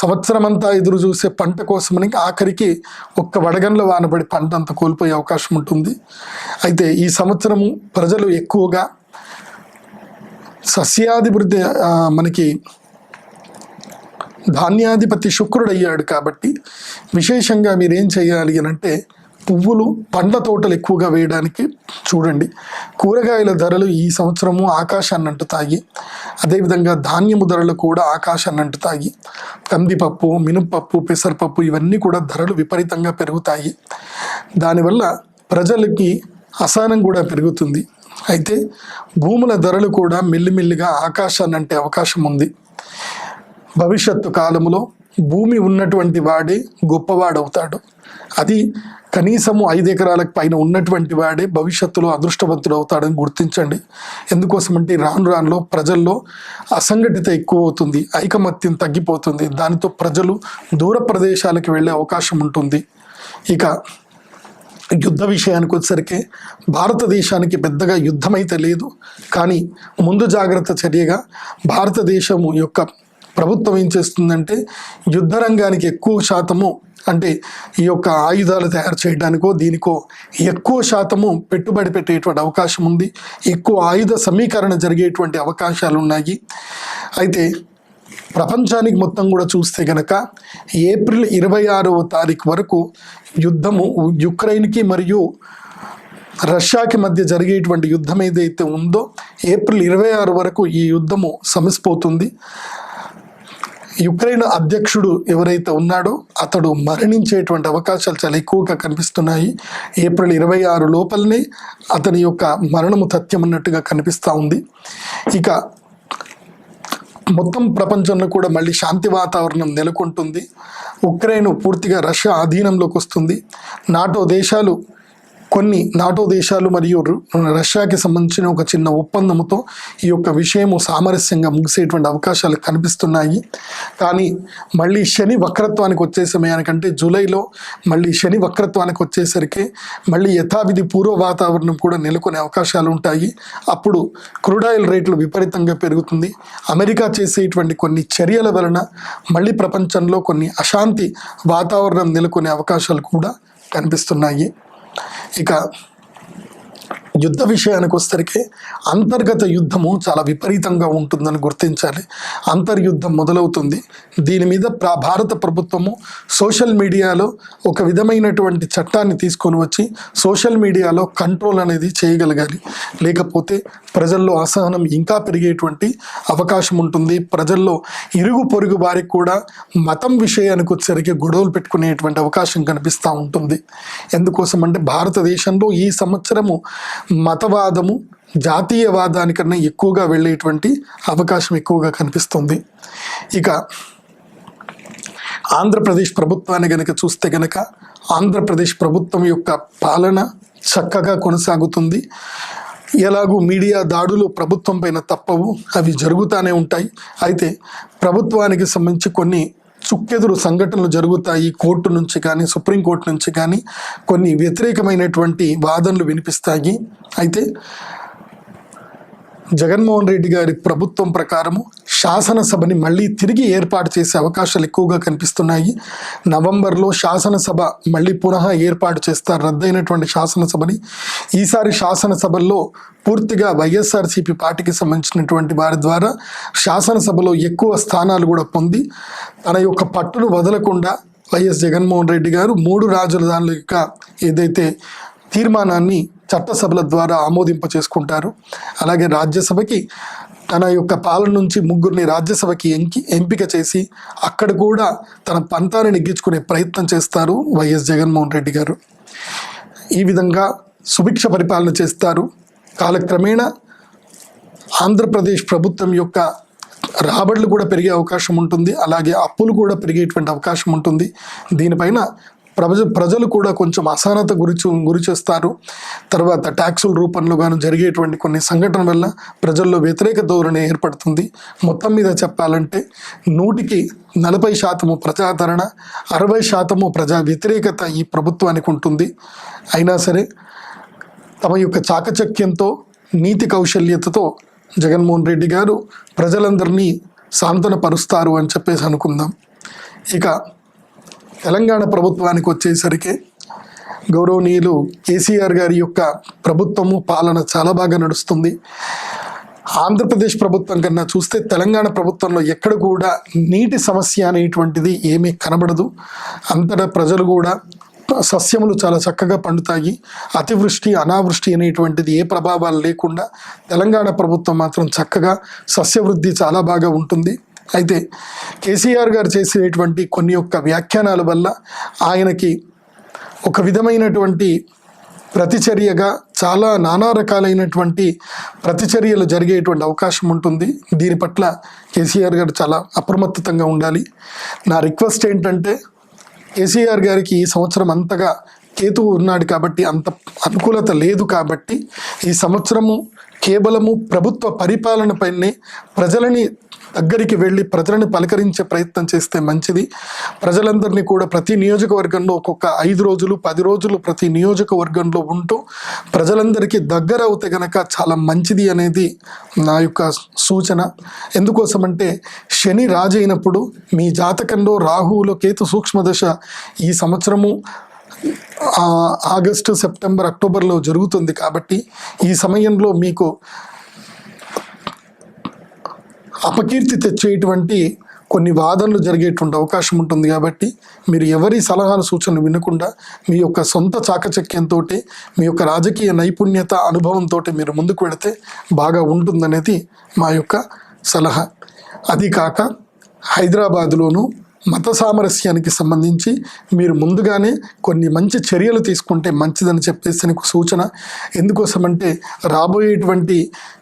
సంవత్సరం అంతా ఎదురు చూసే పంట కోసమని ఆఖరికి ఒక్క వడగండ్ల వానబడి పంట అంతా కోల్పోయే అవకాశం ఉంటుంది. అయితే ఈ సంవత్సరము ప్రజలు ఎక్కువగా సస్యాభివృద్ధి, మనకి ధాన్యాధిపతి శుక్రుడు అయ్యాడు కాబట్టి విశేషంగా మీరు ఏం చేయాలి అని అంటే పువ్వులు, పండ్ల తోటలు ఎక్కువగా వేయడానికి చూడండి. కూరగాయల ధరలు ఈ సంవత్సరము ఆకాశాన్ని అంటుతాయి. అదేవిధంగా ధాన్యము ధరలు కూడా ఆకాశాన్ని అంటుతాయి. కందిపప్పు, మినపప్పు, పెసరపప్పు ఇవన్నీ కూడా ధరలు విపరీతంగా పెరుగుతాయి. దానివల్ల ప్రజలకి అసహనం కూడా పెరుగుతుంది. అయితే భూముల ధరలు కూడా మెల్లిమెల్లిగా ఆకాశాన్ని అంటే అవకాశం ఉంది. భవిష్యత్తు కాలంలో భూమి ఉన్నటువంటి వాడే గొప్పవాడవుతాడు. అది కనీసము 5 ఎకరాలకు పైన ఉన్నటువంటి వాడే భవిష్యత్తులో అదృష్టవంతుడు అవుతాడని గుర్తించండి. ఎందుకోసమంటే రానులో ప్రజల్లో అసంఘటిత ఎక్కువ అవుతుంది, ఐకమత్యం తగ్గిపోతుంది. దానితో ప్రజలు దూర ప్రదేశాలకు వెళ్ళే అవకాశం ఉంటుంది. ఇక యుద్ధ విషయానికి వచ్చేసరికి భారతదేశానికి పెద్దగా యుద్ధమైతే లేదు, కానీ ముందు జాగ్రత్త చర్యగా భారతదేశము యొక్క ప్రభుత్వం ఏం చేస్తుందంటే యుద్ధ రంగానికి ఎక్కువ శాతము, అంటే ఈ యొక్క ఆయుధాలు తయారు చేయడానికో దీనికో ఎక్కువ శాతము పెట్టుబడి పెట్టేటువంటి అవకాశం ఉంది, ఎక్కువ ఆయుధ సమీకరణ జరిగేటువంటి అవకాశాలు ఉన్నాయి. అయితే ప్రపంచానికి మొత్తం కూడా చూస్తే గనక ఏప్రిల్ 26వ తారీఖు వరకు యుద్ధము యుక్రెయిన్కి మరియు రష్యాకి మధ్య జరిగేటువంటి యుద్ధం ఏదైతే ఉందో ఏప్రిల్ 26 వరకు ఈ యుద్ధము సమసిపోతుంది. యుక్రెయిన్ అధ్యక్షుడు ఎవరైతే ఉన్నాడో అతడు మరణించేటువంటి అవకాశాలు చాలా ఎక్కువగా కనిపిస్తున్నాయి. ఏప్రిల్ 26 లోపలనే అతని యొక్క మరణము తథ్యమన్నట్టుగా కనిపిస్తూ ఉంది. ఇక మొత్తం ప్రపంచంలో కూడా మళ్ళీ శాంతి వాతావరణం నెలకొంటుంది. ఉక్రెయిన్ పూర్తిగా రష్యా ఆధీనంలోకి వస్తుంది. కొన్ని నాటో దేశాలు మరియు రష్యాకి సంబంధించిన ఒక చిన్న ఒప్పందంతో ఈ యొక్క విషయము సామరస్యంగా ముగిసేటువంటి అవకాశాలు కనిపిస్తున్నాయి. కానీ మళ్ళీ శని వక్రత్వానికి వచ్చే సమయానికంటే జూలైలో మళ్ళీ శని వక్రత్వానికి వచ్చేసరికి మళ్ళీ యథావిధి పూర్వ వాతావరణం కూడా నెలకొనే అవకాశాలు ఉంటాయి. అప్పుడు క్రూడ్ ఆయిల్ రేట్లు విపరీతంగా పెరుగుతుంది. అమెరికా చేసేటువంటి కొన్ని చర్యల వలన మళ్ళీ ప్రపంచంలో కొన్ని అశాంతి వాతావరణం నెలకొనే అవకాశాలు కూడా కనిపిస్తున్నాయి. ఇక యుద్ధ విషయానికి వచ్చేసరికి అంతర్గత యుద్ధము చాలా విపరీతంగా ఉంటుందని గుర్తించాలి. అంతర్యుద్ధం మొదలవుతుంది. దీని మీద భారత ప్రభుత్వము సోషల్ మీడియాలో ఒక విధమైనటువంటి చట్టాన్ని తీసుకొని వచ్చి సోషల్ మీడియాలో కంట్రోల్ అనేది చేయగలగాలి. లేకపోతే ప్రజల్లో అసహనం ఇంకా పెరిగేటువంటి అవకాశం ఉంటుంది. ప్రజల్లో ఇరుగు పొరుగు వారికి కూడా మతం విషయానికి వచ్చేసరికి గొడవలు పెట్టుకునేటువంటి అవకాశం కనిపిస్తూ ఉంటుంది. ఎందుకోసం అంటే భారతదేశంలో ఈ సంవత్సరము మతవాదము జాతీయవాదానికన్నా ఎక్కువగా వెళ్ళేటువంటి అవకాశం ఎక్కువగా కనిపిస్తుంది. ఇక ఆంధ్రప్రదేశ్ ప్రభుత్వాన్ని గనక చూస్తే గనక ఆంధ్రప్రదేశ్ ప్రభుత్వం యొక్క పాలన చక్కగా కొనసాగుతుంది. ఎలాగూ మీడియా దాడులు ప్రభుత్వం పైన తప్పవు, అవి జరుగుతూనే ఉంటాయి. అయితే ప్రభుత్వానికి సంబంధించి కొన్ని చుక్కెదురు సంఘటనలు జరుగుతాయి. కోర్టు నుంచి కానీ సుప్రీంకోర్టు నుంచి కానీ కొన్ని వ్యతిరేకమైనటువంటి వాదనలు వినిపిస్తాయి. అయితే జగన్మోహన్ రెడ్డి గారి ప్రభుత్వం ప్రకారము శాసనసభని మళ్ళీ తిరిగి ఏర్పాటు చేసే అవకాశాలు ఎక్కువగా కనిపిస్తున్నాయి. నవంబర్లో శాసనసభ మళ్ళీ పునః ఏర్పాటు చేస్తారు, రద్దయినటువంటి శాసనసభని. ఈసారి శాసనసభల్లో పూర్తిగా వైఎస్ఆర్సీపీ పార్టీకి సంబంధించినటువంటి వారి ద్వారా శాసనసభలో ఎక్కువ స్థానాలు కూడా పొంది తన యొక్క పట్టును వదలకుండా వైఎస్ జగన్మోహన్ రెడ్డి గారు 3 రాజుల దాని యొక్క ఏదైతే తీర్మానాన్ని చట్టసభల ద్వారా ఆమోదింప చేసుకుంటారు. అలాగే రాజ్యసభకి తన యొక్క పాలన నుంచి 3 రాజ్యసభకి ఎంపిక చేసి అక్కడ కూడా తన పంతాన్ని నెగ్గించుకునే ప్రయత్నం చేస్తారు వైఎస్ జగన్మోహన్ రెడ్డి గారు. ఈ విధంగా సుభిక్ష పరిపాలన చేస్తారు. కాలక్రమేణా ఆంధ్రప్రదేశ్ ప్రభుత్వం యొక్క రాబడులు కూడా పెరిగే అవకాశం ఉంటుంది. అలాగే అప్పులు కూడా పెరిగేటువంటి అవకాశం ఉంటుంది. దీనిపైన ప్రజలు కూడా కొంచెం అసహనత గురి చేస్తారు. తర్వాత ట్యాక్సుల రూపంలో గాను జరిగేటువంటి కొన్ని సంఘటనల వల్ల ప్రజల్లో వ్యతిరేక ధోరణి ఏర్పడుతుంది. మొత్తం మీద చెప్పాలంటే 100కి 40% ప్రజాదరణ, 60% ప్రజా వ్యతిరేకత ఈ ప్రభుత్వానికి ఉంటుంది. అయినా సరే తమ యొక్క చాకచక్యంతో నీతి కౌశల్యతతో జగన్మోహన్ రెడ్డి గారు ప్రజలందరినీ సాంత్వన పరుస్తారు అని చెప్పేసి అనుకుందాం. ఇక తెలంగాణ ప్రభుత్వానికి వచ్చేసరికి గౌరవనీయులు కేసీఆర్ గారి యొక్క ప్రభుత్వము పాలన చాలా బాగా నడుస్తుంది. ఆంధ్రప్రదేశ్ ప్రభుత్వం కన్నా చూస్తే తెలంగాణ ప్రభుత్వంలో ఎక్కడ కూడా నీటి సమస్య అనేటువంటిది ఏమీ కనబడదు. అంతటా ప్రజలు కూడా సస్యములు చాలా చక్కగా పండుతాయి. అతివృష్టి అనావృష్టి అనేటువంటిది ఏ ప్రభావాలు లేకుండా తెలంగాణ ప్రభుత్వం మాత్రం చక్కగా సస్యవృద్ధి చాలా బాగా ఉంటుంది. అయితే కేసీఆర్ గారు చేసేటువంటి కొన్ని యొక్క వ్యాఖ్యానాల వల్ల ఆయనకి ఒక విధమైనటువంటి ప్రతిచర్యగా చాలా నానా రకాలైనటువంటి ప్రతిచర్యలు జరిగేటువంటి అవకాశం ఉంటుంది. దీని పట్ల కేసీఆర్ గారు చాలా అప్రమత్తంగా ఉండాలి. నా రిక్వెస్ట్ ఏంటంటే కేసీఆర్ గారికి ఈ సంవత్సరం అంతగా కేతువు ఉన్నాడు కాబట్టి అంత అనుకూలత లేదు కాబట్టి ఈ సంవత్సరము కేవలము ప్రభుత్వ పరిపాలనపైనే ప్రజలని దగ్గరికి వెళ్ళి ప్రజలను పలకరించే ప్రయత్నం చేస్తే మంచిది. ప్రజలందరినీ కూడా ప్రతి నియోజకవర్గంలో ఒక్కొక్క 5 రోజులు 10 రోజులు ప్రతి నియోజకవర్గంలో ఉంటూ ప్రజలందరికీ దగ్గర అవుతే గనక చాలా మంచిది అనేది నా యొక్క సూచన. ఎందుకోసమంటే శని రాజైనప్పుడు మీ జాతకంలో రాహువులో కేతు సూక్ష్మదశ ఈ సంవత్సరము ఆగస్టు, సెప్టెంబర్, అక్టోబర్లో జరుగుతుంది కాబట్టి ఈ సమయంలో మీకు అపకీర్తి తెచ్చేటువంటి కొన్ని వాదనలు జరిగేటువంటి అవకాశం ఉంటుంది. కాబట్టి మీరు ఎవరి సలహాలు సూచనలు వినకుండా మీ యొక్క సొంత చాకచక్యంతో మీ యొక్క రాజకీయ నైపుణ్యత అనుభవంతో మీరు ముందుకు వెళితే బాగా ఉంటుందనేది మా యొక్క సలహా. అది కాక హైదరాబాదులోను మత సామరస్యానికి సంబంధించి మీరు ముందుగానే కొన్ని మంచి చర్యలు తీసుకుంటే మంచిదని చెప్పేసి నీకు సూచన. ఎందుకోసమంటే రాబోయేటువంటి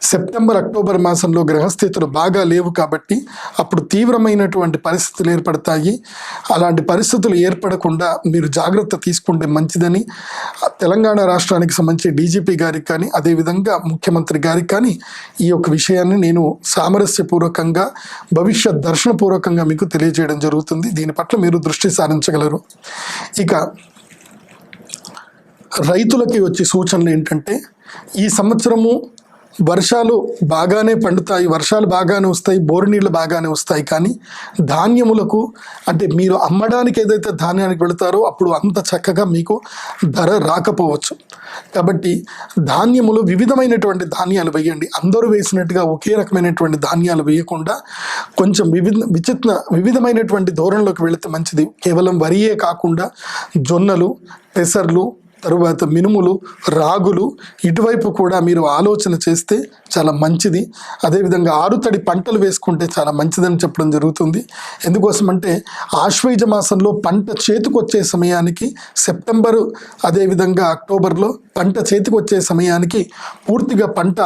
సెప్టెంబర్, అక్టోబర్ మాసంలో గ్రహస్థితులు బాగా లేవు కాబట్టి అప్పుడు తీవ్రమైనటువంటి పరిస్థితులు ఏర్పడతాయి. అలాంటి పరిస్థితులు ఏర్పడకుండా మీరు జాగ్రత్త తీసుకుంటే మంచిదని తెలంగాణ రాష్ట్రానికి సంబంధించి డీజీపీ గారికి కానీ అదేవిధంగా ముఖ్యమంత్రి గారికి కానీ ఈ యొక్క విషయాన్ని నేను సామరస్యపూర్వకంగా భవిష్యత్ దర్శనపూర్వకంగా మీకు తెలియజేయడం జరుగుతుంది. దీని పట్ల మీరు దృష్టి సారించగలరు. ఇక రైతులకి వచ్చే సూచనలు ఏంటంటే ఈ సంవత్సరము వర్షాలు బాగానే పండుతాయి, వర్షాలు బాగానే వస్తాయి, బోరు నీళ్ళు బాగానే వస్తాయి. కానీ ధాన్యములకు అంటే మీరు అమ్మడానికి ఏదైతే ధాన్యానికి వెళతారో అప్పుడు అంత చక్కగా మీకు ధర రాకపోవచ్చు. కాబట్టి ధాన్యములు వివిధమైనటువంటి ధాన్యాలు వేయండి. అందరూ వేసినట్టుగా ఒకే రకమైనటువంటి ధాన్యాలు వేయకుండా కొంచెం వివిధమైనటువంటి ధోరణిలోకి వెళితే మంచిది. కేవలం వరియే కాకుండా జొన్నలు, పెసర్లు, తరువాత మినుములు, రాగులు ఇటువైపు కూడా మీరు ఆలోచన చేస్తే చాలా మంచిది. అదేవిధంగా ఆరుతడి పంటలు వేసుకుంటే చాలా మంచిదని చెప్పడం జరుగుతుంది. ఎందుకోసమంటే ఆశ్వయుజ మాసంలో పంట చేతికొచ్చే సమయానికి సెప్టెంబరు అదేవిధంగా అక్టోబర్లో పంట చేతికొచ్చే సమయానికి పూర్తిగా పంట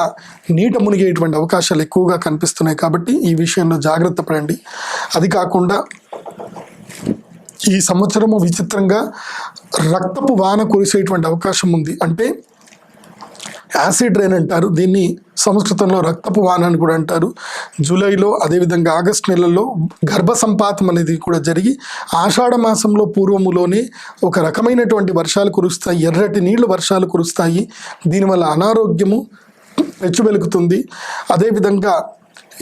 నీట మునిగేటువంటి అవకాశాలు ఎక్కువగా కనిపిస్తున్నాయి. కాబట్టి ఈ విషయంలో జాగ్రత్త పడండి. అది కాకుండా ఈ సంవత్సరము విచిత్రంగా రక్తపు వాన కురిసేటువంటి అవకాశం ఉంది. అంటే యాసిడ్ రైన్ అంటారు దీన్ని, సంస్కృతంలో రక్తపు వాన అని కూడా అంటారు. జూలైలో అదేవిధంగా ఆగస్టు నెలలో గర్భ సంపాతం అనేది కూడా జరిగి ఆషాఢ మాసంలో పూర్వములోనే ఒక రకమైనటువంటి వర్షాలు కురుస్తాయి, ఎర్రటి నీళ్లు వర్షాలు కురుస్తాయి. దీనివల్ల అనారోగ్యము పెచ్చుబెలుకుతుంది. అదేవిధంగా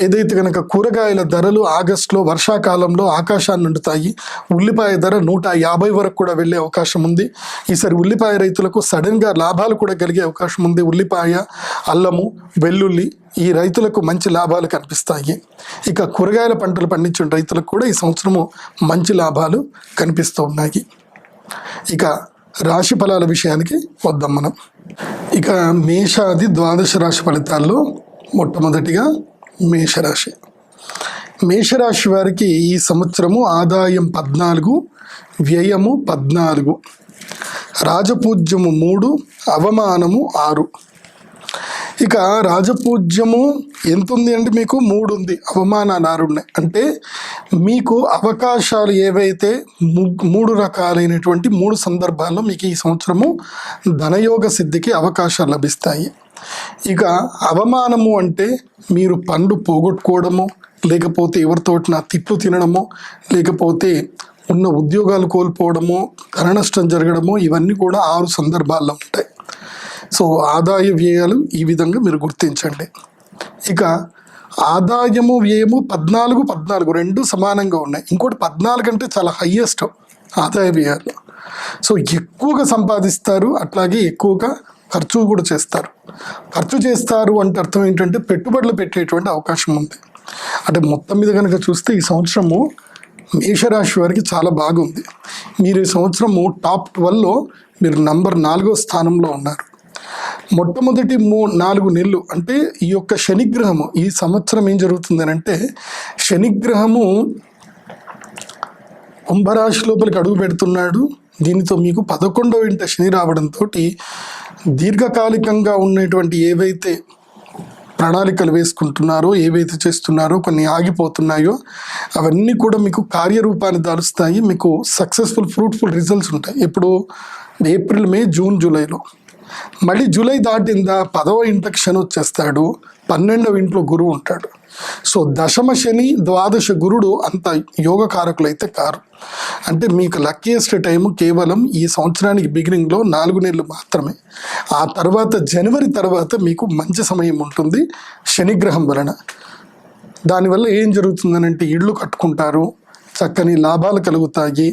ఏదైతే కనుక కూరగాయల ధరలు ఆగస్టులో వర్షాకాలంలో ఆకాశాన్ని అంటుతాయి. ఉల్లిపాయ ధర 150 వరకు కూడా వెళ్ళే అవకాశం ఉంది. ఈసారి ఉల్లిపాయ రైతులకు సడన్గా లాభాలు కూడా కలిగే అవకాశం ఉంది. ఉల్లిపాయ, అల్లము, వెల్లుల్లి ఈ రైతులకు మంచి లాభాలు కనిపిస్తాయి. ఇక కూరగాయల పంటలు పండించిన రైతులకు కూడా ఈ సంవత్సరము మంచి లాభాలు కనిపిస్తూ ఉన్నాయి. ఇక రాశి ఫలాల విషయానికి వద్దాం మనం. ఇక మేషాది ద్వాదశ రాశి ఫలితాల్లో మొట్టమొదటిగా మేషరాశి. మేషరాశి వారికి ఈ సంవత్సరము ఆదాయం 14, వ్యయము 14, రాజపూజ్యము 3, అవమానము 6. ఇక రాజపూజ్యము ఎంత ఉంది అంటే మీకు 3 ఉంది, అవమానాలు 6 ఉన్నాయి. అంటే మీకు అవకాశాలు ఏవైతే 3 రకాలైనటువంటి 3 సందర్భాల్లో మీకు ఈ సంవత్సరము ధనయోగ సిద్ధికి అవకాశాలు లభిస్తాయి. ఇక అవమానము అంటే మీరు పండు పోగొట్టుకోవడము, లేకపోతే ఎవరితోటినా తిట్లు తినడము, లేకపోతే ఉన్న ఉద్యోగాలు కోల్పోవడము, ధన నష్టం జరగడము, ఇవన్నీ కూడా 6 సందర్భాల్లో ఉంటాయి. సో ఆదాయ వ్యయాలు ఈ విధంగా మీరు గుర్తించండి. ఇక ఆదాయము వ్యయము 14 రెండు సమానంగా ఉన్నాయి. ఇంకోటి 14 అంటే చాలా హయ్యెస్ట్ ఆదాయ వ్యయాలు. సో ఎక్కువగా సంపాదిస్తారు, అట్లాగే ఎక్కువగా ఖర్చు కూడా చేస్తారు. ఖర్చు చేస్తారు అంటే అర్థం ఏంటంటే పెట్టుబడులు పెట్టేటువంటి అవకాశం ఉంది. అంటే మొత్తం మీద కనుక చూస్తే ఈ సంవత్సరము మేషరాశి వారికి చాలా బాగుంది. మీరు ఈ సంవత్సరము టాప్ 12లో మీరు నంబర్ 4వ స్థానంలో ఉన్నారు. మొట్టమొదటి 4 నెలలు అంటే ఈ యొక్క శనిగ్రహము ఈ సంవత్సరం ఏం జరుగుతుంది అంటే శనిగ్రహము కుంభరాశి లోపలికి అడుగు పెడుతున్నాడు. దీనితో మీకు 11వ ఇంట శని రావడంతో దీర్ఘకాలికంగా ఉన్నటువంటి ఏవైతే ప్రణాళికలు వేసుకుంటున్నారో, ఏవైతే చేస్తున్నారో కొన్ని ఆగిపోతున్నాయో అవన్నీ కూడా మీకు కార్యరూపాన్ని దాలుస్తాయి. మీకు సక్సెస్ఫుల్ ఫ్రూట్ఫుల్ రిజల్ట్స్ ఉంటాయి. ఇప్పుడు ఏప్రిల్, మే, జూన్, జూలైలో. మళ్ళీ జూలై దాటిందా 10వ ఇంటికి శని వచ్చేస్తాడు, 12వ ఇంట్లో గురువు ఉంటాడు. సో దశమ శని, ద్వాదశ గురుడు అంత యోగకారకులు అయితే కారు. అంటే మీకు లక్కీయెస్ట్ టైము కేవలం ఈ సంవత్సరానికి బిగినింగ్లో 4 నెలలు మాత్రమే. ఆ తర్వాత జనవరి తర్వాత మీకు మంచి సమయం ఉంటుంది శనిగ్రహం వలన. దానివల్ల ఏం జరుగుతుందనంటే ఇళ్ళు కట్టుకుంటారు, చక్కని లాభాలు కలుగుతాయి,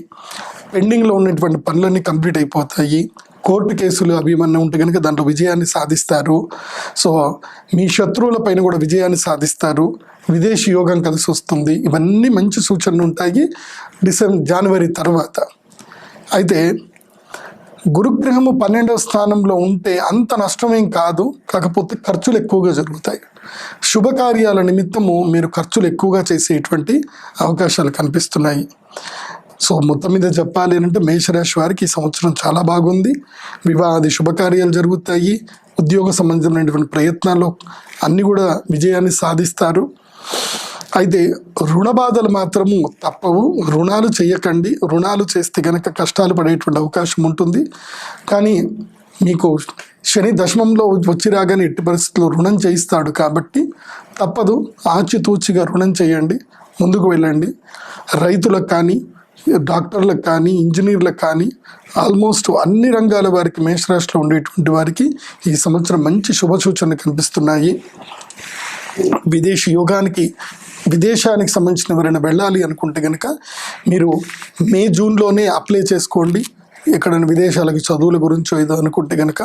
పెండింగ్లో ఉన్నటువంటి పనులన్నీ కంప్లీట్ అయిపోతాయి, కోర్టు కేసులు అవి ఏమన్నా ఉంటే కనుక దాంట్లో విజయాన్ని సాధిస్తారు. సో మీ శత్రువుల పైన కూడా విజయాన్ని సాధిస్తారు, విదేశీ యోగం కలిసి వస్తుంది. ఇవన్నీ మంచి సూచనలు ఉంటాయి జనవరి తర్వాత. అయితే గురుగ్రహము 12వ స్థానంలో ఉంటే అంత నష్టమేం కాదు, కాకపోతే ఖర్చులు ఎక్కువగా జరుగుతాయి. శుభకార్యాల నిమిత్తము మీరు ఖర్చులు ఎక్కువగా చేసేటువంటి అవకాశాలు కనిపిస్తున్నాయి. సో మొత్తం మీద చెప్పాలి అంటే మేషరాశి వారికి ఈ సంవత్సరం చాలా బాగుంది. వివాహాది శుభకార్యాలు జరుగుతాయి, ఉద్యోగ సంబంధమైనటువంటి ప్రయత్నాల్లో అన్నీ కూడా విజయాన్ని సాధిస్తారు. అయితే రుణ బాధలు మాత్రము తప్పవు. రుణాలు చేయకండి, రుణాలు చేస్తే కనుక కష్టాలు పడేటువంటి అవకాశం ఉంటుంది. కానీ మీకు శని దశమంలో వచ్చి రాగానే ఎట్టి పరిస్థితుల్లో రుణం చేయిస్తాడు కాబట్టి తప్పదు, ఆచితూచిగా రుణం చేయండి, ముందుకు వెళ్ళండి. రైతులకు కానీ, డాక్టర్లకు కానీ, ఇంజనీర్లకు కానీ, ఆల్మోస్ట్ అన్ని రంగాల వారికి, మేషరాశిలో ఉండేటువంటి వారికి ఈ సంవత్సరం మంచి శుభ సూచనలు కనిపిస్తున్నాయి. విదేశీ యోగానికి, విదేశానికి సంబంధించిన ఎవరైనా వెళ్ళాలి అనుకుంటే కనుక మీరు మే, జూన్లోనే అప్లై చేసుకోండి. ఎక్కడైనా విదేశాలకు చదువుల గురించి ఏదో అనుకుంటే కనుక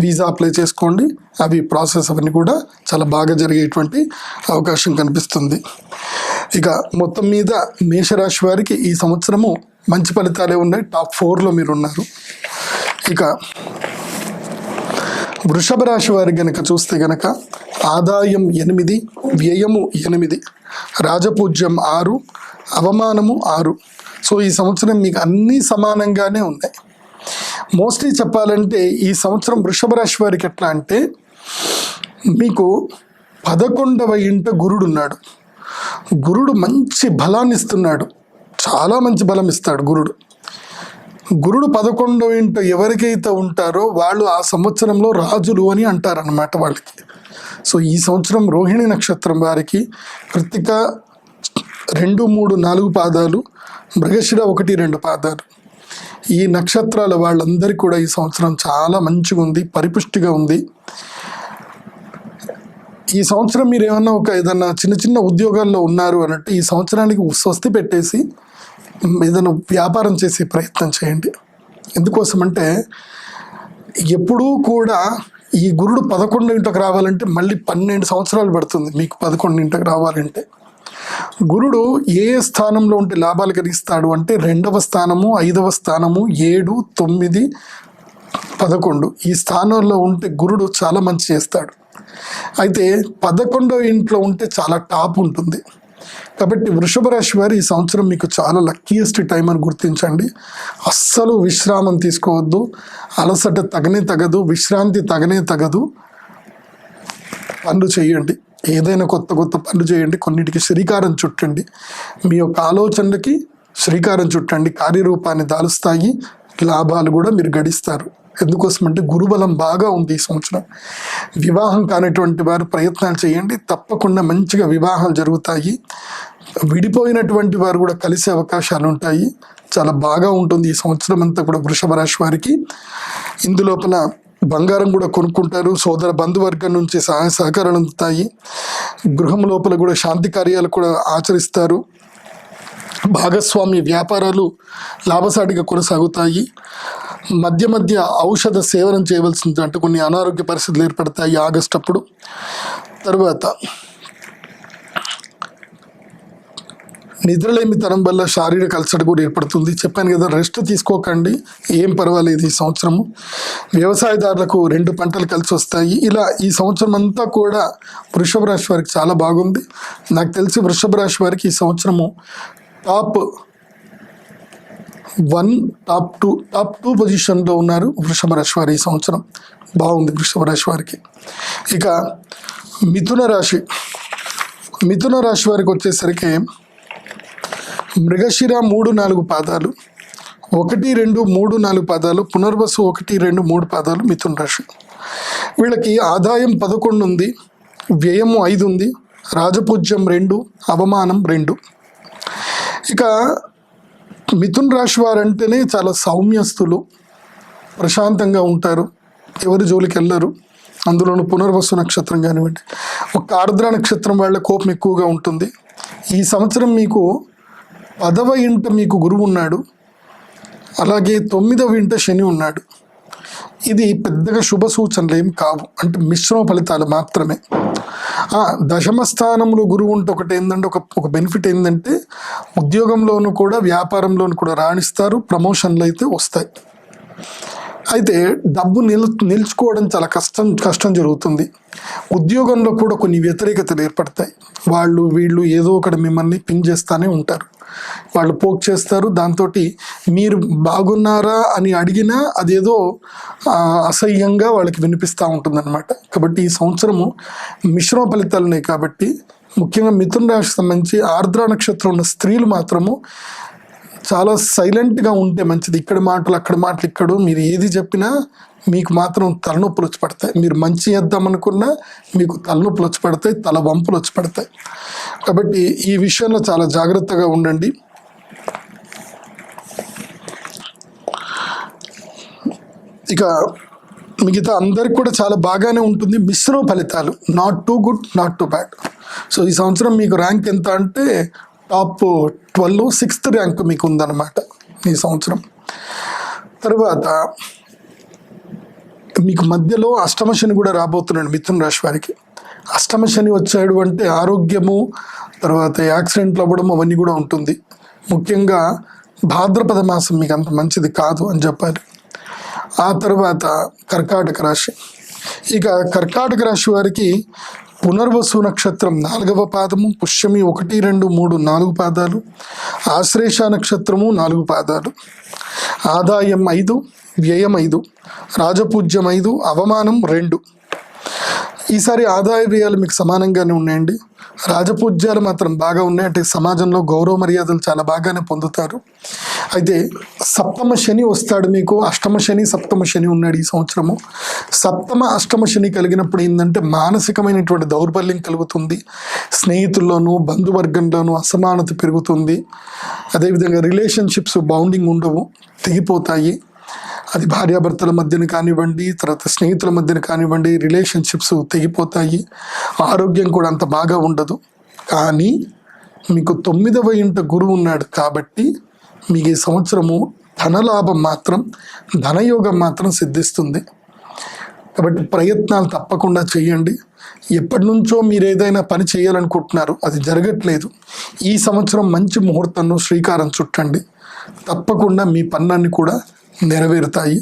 వీసా అప్లై చేసుకోండి. అవి ప్రాసెస్ అవన్నీ కూడా చాలా బాగా జరిగేటువంటి అవకాశం కనిపిస్తుంది. ఇక మొత్తం మీద మేషరాశి వారికి ఈ సంవత్సరము మంచి ఫలితాలే ఉన్నాయి. టాప్ 4లో మీరు ఉన్నారు. ఇక వృషభ రాశి వారికి గనక చూస్తే గనక ఆదాయం 8, వ్యయము 8, రాజపూజ్యం 6, అవమానము 6. సో ఈ సంవత్సరం మీకు అన్నీ సమానంగానే ఉన్నాయి. మోస్ట్లీ చెప్పాలంటే ఈ సంవత్సరం వృషభ రాశి వారికి ఎట్లా అంటే మీకు 11వ ఇంట గురుడు ఉన్నాడు. గురుడు మంచి బలాన్ని ఇస్తున్నాడు, చాలా మంచి బలం ఇస్తాడు గురుడు. గురుడు 11వ ఇంట ఎవరికైతే ఉంటారో వాళ్ళు ఆ సంవత్సరంలో రాజులు అని అంటారనమాట వాళ్ళకి. సో ఈ సంవత్సరం రోహిణి నక్షత్రం వారికి కృత్తిక 2, 3, 4 పాదాలు, మృగశిర 1, 2 పాదాలు, ఈ నక్షత్రాల వాళ్ళందరికీ కూడా ఈ సంవత్సరం చాలా మంచిగా ఉంది, పరిపుష్టిగా ఉంది. ఈ సంవత్సరం మీరు ఏమన్నా ఏదన్నా చిన్న చిన్న ఉద్యోగాల్లో ఉన్నారు అన్నట్టు ఈ సంవత్సరానికి స్వస్తి పెట్టేసి ఏదైనా వ్యాపారం చేసే ప్రయత్నం చేయండి. ఎందుకోసమంటే ఎప్పుడూ కూడా ఈ గురుడు 11వ ఇంటికి రావాలంటే మళ్ళీ 12 సంవత్సరాలు పడుతుంది మీకు 11వ ఇంటికి రావాలంటే. గురుడు ఏ స్థానంలో ఉంటే లాభాలు కలిగిస్తాడు అంటే 2వ స్థానము, 5వ స్థానము, 7, 9, 11 ఈ స్థానంలో ఉంటే గురుడు చాలా మంచి చేస్తాడు. అయితే 11వ ఇంట్లో ఉంటే చాలా టాప్ ఉంటుంది. కాబట్టి వృషభ రాశి వారు ఈ సంవత్సరం మీకు చాలా లక్కీయెస్ట్ టైం అని గుర్తించండి. అస్సలు విశ్రామం తీసుకోవద్దు, అలసట తగనే తగదు, విశ్రాంతి తగనే తగదు. పనులు చేయండి, ఏదైనా కొత్త కొత్త పనులు చేయండి, కొన్నిటికి శ్రీకారం చుట్టండి. మీ యొక్క ఆలోచనలకి శ్రీకారం చుట్టండి, కార్యరూపాన్ని దాలుస్తాయి, లాభాలు కూడా మీరు గడిస్తారు. ఎందుకోసమంటే గురుబలం బాగా ఉంది ఈ సంవత్సరం. వివాహం కానిటువంటి వారు ప్రయత్నాలు చేయండి, తప్పకుండా మంచిగా వివాహాలు జరుగుతాయి. విడిపోయినటువంటి వారు కూడా కలిసే అవకాశాలు ఉంటాయి. చాలా బాగా ఉంటుంది ఈ సంవత్సరం అంతా కూడా వృషభ రాశి వారికి. ఇందులోపల బంగారం కూడా కొనుక్కుంటారు, సోదర బంధువర్గం నుంచి సహాయ సహకారాలు అందుతాయి, గృహం లోపల కూడా శాంతి కార్యాలు కూడా ఆచరిస్తారు. భాగస్వామ్య వ్యాపారాలు లాభసాటిగా కొనసాగుతాయి. మధ్య మధ్య ఔషధ సేవనం చేయవలసింది, అంటే కొన్ని అనారోగ్య పరిస్థితులు ఏర్పడతాయి ఆగస్టు అప్పుడు. తర్వాత నిద్రలేమితనం వల్ల శారీరక అలసట కూడా ఏర్పడుతుంది. చెప్పాను కదా, రెస్ట్ తీసుకోకండి, ఏం పర్వాలేదు ఈ సంవత్సరము. వ్యవసాయదారులకు 2 పంటలు కలిసి వస్తాయి. ఇలా ఈ సంవత్సరం అంతా కూడా వృషభ రాశి వారికి చాలా బాగుంది. నాకు తెలిసి వృషభ రాశి వారికి ఈ సంవత్సరము టాప్ 1, టాప్ 2 పొజిషన్లో ఉన్నారు వృషభ రాశి వారు. ఈ సంవత్సరం బాగుంది వృషభ రాశి వారికి. ఇక మిథున రాశి వారికి వచ్చేసరికి మృగశిర 3, 4 పాదాలు, 1, 2, 3, 4 పాదాలు, పునర్వసు 1, 2, 3 పాదాలు మిథున రాశి. వీళ్ళకి ఆదాయం 11 ఉంది, వ్యయము 5 ఉంది, రాజపూజ్యం 2, అవమానం 2. ఇక మిథున రాశి వారంటేనే చాలా సౌమ్యస్తులు, ప్రశాంతంగా ఉంటారు, ఎవరి జోలికి వెళ్ళరు. అందులోనూ పునర్వసు నక్షత్రం కానివ్వండి, ఒక ఆర్ద్ర నక్షత్రం వాళ్ళ కోపం ఎక్కువగా ఉంటుంది. ఈ సంవత్సరం మీకు 10వ ఇంట మీకు గురువు ఉన్నాడు, అలాగే 9వ ఇంట శని ఉన్నాడు. ఇది పెద్దగా శుభ సూచనలు ఏమి కావు, అంటే మిశ్రమ ఫలితాలు మాత్రమే. దశమ స్థానంలో గురువు ఉంటే ఒకటి ఏంటంటే ఒక బెనిఫిట్ ఏంటంటే ఉద్యోగంలోనూ కూడా వ్యాపారంలోనూ కూడా రాణిస్తారు, ప్రమోషన్లు అయితే వస్తాయి. అయితే డబ్బు నిలుచుకోవడం చాలా కష్టం జరుగుతుంది. ఉద్యోగంలో కూడా కొన్ని వ్యతిరేకతలు ఏర్పడతాయి. వాళ్ళు వీళ్ళు ఏదో ఒకటి మిమ్మల్ని పిన్ చేస్తూనే ఉంటారు, వాళ్ళు పోక్ చేస్తారు. దాంతో మీరు బాగున్నారా అని అడిగినా అదేదో అసహ్యంగా వాళ్ళకి వినిపిస్తూ ఉంటుందన్నమాట. కాబట్టి ఈ సంవత్సరము మిశ్రమ ఫలితాలు ఉన్నాయి. కాబట్టి ముఖ్యంగా మిథున రాశికి సంబంధించి ఆర్ద్ర నక్షత్రం ఉన్న స్త్రీలు మాత్రము చాలా సైలెంట్గా ఉంటే మంచిది. ఇక్కడ మాటలు అక్కడ మాటలు ఇక్కడ, మీరు ఏది చెప్పినా మీకు మాత్రం తలనొప్పులు వచ్చి పడతాయి. మీరు మంచి చేద్దామనుకున్నా మీకు తలనొప్పులు వచ్చి పడతాయి, తల వంపులు వచ్చి పడతాయి. కాబట్టి ఈ విషయంలో చాలా జాగ్రత్తగా ఉండండి. ఇక మిగతా అందరికి కూడా చాలా బాగానే ఉంటుంది. మిశ్రమ ఫలితాలు, not too good, not too bad. So ఈ సంవత్సరం మీకు ర్యాంక్ ఎంత అంటే టాప్ 12, 6th ర్యాంక్ మీకు ఉందన్నమాట ఈ సంవత్సరం. తర్వాత మీకు మధ్యలో అష్టమ శని కూడా రాబోతున్నాడు మిథున రాశి వారికి. అష్టమ శని వచ్చాడు అంటే ఆరోగ్యము, తర్వాత యాక్సిడెంట్లు అవ్వడం అవన్నీ కూడా ఉంటుంది. ముఖ్యంగా భాద్రపద మాసం మీకు అంత మంచిది కాదు అని చెప్పాలి. ఆ తర్వాత కర్కాటక రాశి. ఇక కర్కాటక రాశి వారికి పునర్వసు నక్షత్రం 4వ పాదము, పుష్యమి 1, 2, 3, 4 పాదాలు, ఆశ్లేష నక్షత్రము 4 పాదాలు, ఆదాయం 5, వ్యయం 5, రాజపూజ్యం 5, అవమానం 2. ఈసారి ఆదాయ వ్యయాలు మీకు సమానంగానే ఉన్నాయండి. రాజపూజ్యాలు మాత్రం బాగా ఉన్నాయి, అంటే సమాజంలో గౌరవ మర్యాదలు చాలా బాగానే పొందుతారు. అయితే సప్తమ శని వస్తాడు మీకు. అష్టమ శని, సప్తమ శని ఉన్నాడు ఈ సంవత్సరము. సప్తమ అష్టమ శని కలిగినప్పుడు ఏంటంటే మానసికమైనటువంటి దౌర్బల్యం కలుగుతుంది, స్నేహితుల్లోనూ బంధువర్గంలోనూ అసమానత పెరుగుతుంది. అదేవిధంగా రిలేషన్షిప్స్ బౌండింగ్ ఉండవు, తెగిపోతాయి. అది భార్యాభర్తల మధ్యన కానివ్వండి, తర్వాత స్నేహితుల మధ్యన కానివ్వండి, రిలేషన్షిప్స్ తెగిపోతాయి. ఆరోగ్యం కూడా అంత బాగా ఉండదు. కానీ మీకు 9వ ఇంట గురువు ఉన్నాడు కాబట్టి మీకు ఈ సంవత్సరము ధనలాభం మాత్రం, ధనయోగం మాత్రం సిద్ధిస్తుంది. కాబట్టి ప్రయత్నాలు తప్పకుండా చేయండి. ఎప్పటి నుంచో మీరు ఏదైనా పని చేయాలనుకుంటున్నారు, అది జరగట్లేదు, ఈ సంవత్సరం మంచి ముహూర్తంలో శ్రీకారం చుట్టండి. తప్పకుండా మీ పనులన్నీ కూడా నెరవేరుతాయి.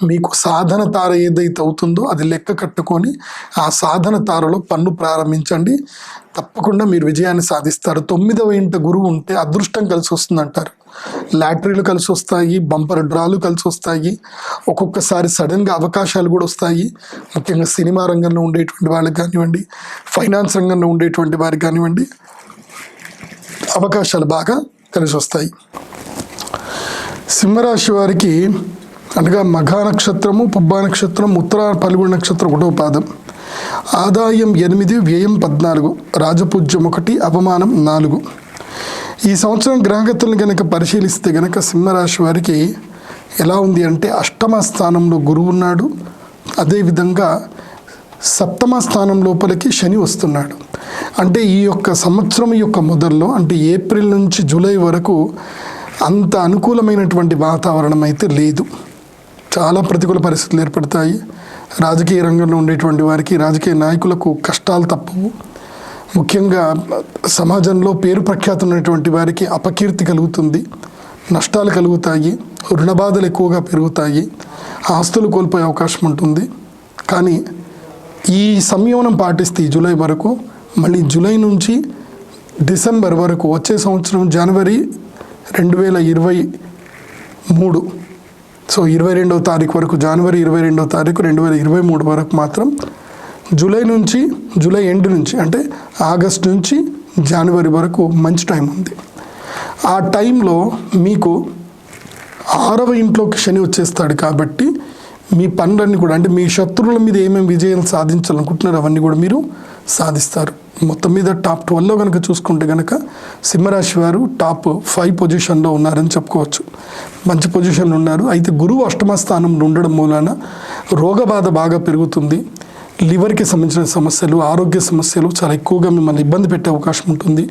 మీకు సాధన తార ఏదైతే అవుతుందో అది లెక్క కట్టుకొని ఆ సాధన తారలో పన్ను ప్రారంభించండి. తప్పకుండా మీరు విజయాన్ని సాధిస్తారు. 9వ ఇంట గురువు ఉంటే అదృష్టం కలిసి వస్తుందంటారు. లాటరీలు కలిసి వస్తాయి, బంపర్ డ్రాలు కలిసి వస్తాయి, ఒక్కొక్కసారి సడన్గా అవకాశాలు కూడా వస్తాయి. ముఖ్యంగా సినిమా రంగంలో ఉండేటువంటి వాళ్ళకి కానివ్వండి, ఫైనాన్స్ రంగంలో ఉండేటువంటి వారికి కానివ్వండి, అవకాశాలు బాగా కలిసి వస్తాయి. సింహరాశి వారికి అనగా మఘా నక్షత్రము, పుబ్బా నక్షత్రం, ఉత్తర పల్గొన నక్షత్రం 1వ పాదం, ఆదాయం 8, వ్యయం 14, రాజపూజ్యం 1, అవమానం 4. ఈ సంవత్సరం గ్రహగతులను కనుక పరిశీలిస్తే కనుక సింహరాశి వారికి ఎలా ఉంది అంటే అష్టమ స్థానంలో గురువు ఉన్నాడు, అదేవిధంగా సప్తమ స్థానం లోపలికి శని వస్తున్నాడు. అంటే ఈ యొక్క సంవత్సరం యొక్క మొదల్లో, అంటే ఏప్రిల్ నుంచి జూలై వరకు అంత అనుకూలమైనటువంటి వాతావరణం అయితే లేదు. చాలా ప్రతికూల పరిస్థితులు ఏర్పడతాయి. రాజకీయ రంగంలో ఉండేటువంటి వారికి, రాజకీయ నాయకులకు కష్టాలు తప్పవు. ముఖ్యంగా సమాజంలో పేరు ప్రఖ్యాతి ఉన్నటువంటి వారికి అపకీర్తి కలుగుతుంది, నష్టాలు కలుగుతాయి, రుణబాధలు ఎక్కువగా పెరుగుతాయి, ఆస్తులు కోల్పోయే అవకాశం ఉంటుంది. కానీ ఈ సంయమనం పాటిస్తే ఈ జూలై వరకు, మళ్ళీ జూలై నుంచి డిసెంబర్ వరకు, వచ్చే సంవత్సరం జనవరి 2023, సో 22వ తారీఖు వరకు, జనవరి 22వ తారీఖు 2023 వరకు మాత్రం, జూలై ఎండ్ నుంచి అంటే ఆగస్ట్ నుంచి జనవరి వరకు మంచి టైం ఉంది. ఆ టైంలో మీకు 6వ ఇంట్లోకి శని వచ్చేస్తాడు కాబట్టి మీ పనులన్నీ కూడా అంటే మీ శత్రువుల మీద ఏమేమి విజయం సాధించాలనుకుంటున్నారో అవన్నీ కూడా మీరు సాధిస్తారు. మొత్తం మీద టాప్ 12లో కనుక చూసుకుంటే కనుక సింహరాశి వారు టాప్ 5 పొజిషన్లో ఉన్నారని చెప్పుకోవచ్చు. మంచి పొజిషన్లో ఉన్నారు. అయితే గురువు అష్టమ స్థానంలో ఉండడం మూలాన రోగబాధ బాగా పెరుగుతుంది. లివర్కి సంబంధించిన సమస్యలు, ఆరోగ్య సమస్యలు చాలా ఎక్కువగా మిమ్మల్ని ఇబ్బంది పెట్టే అవకాశం ఉంటుంది.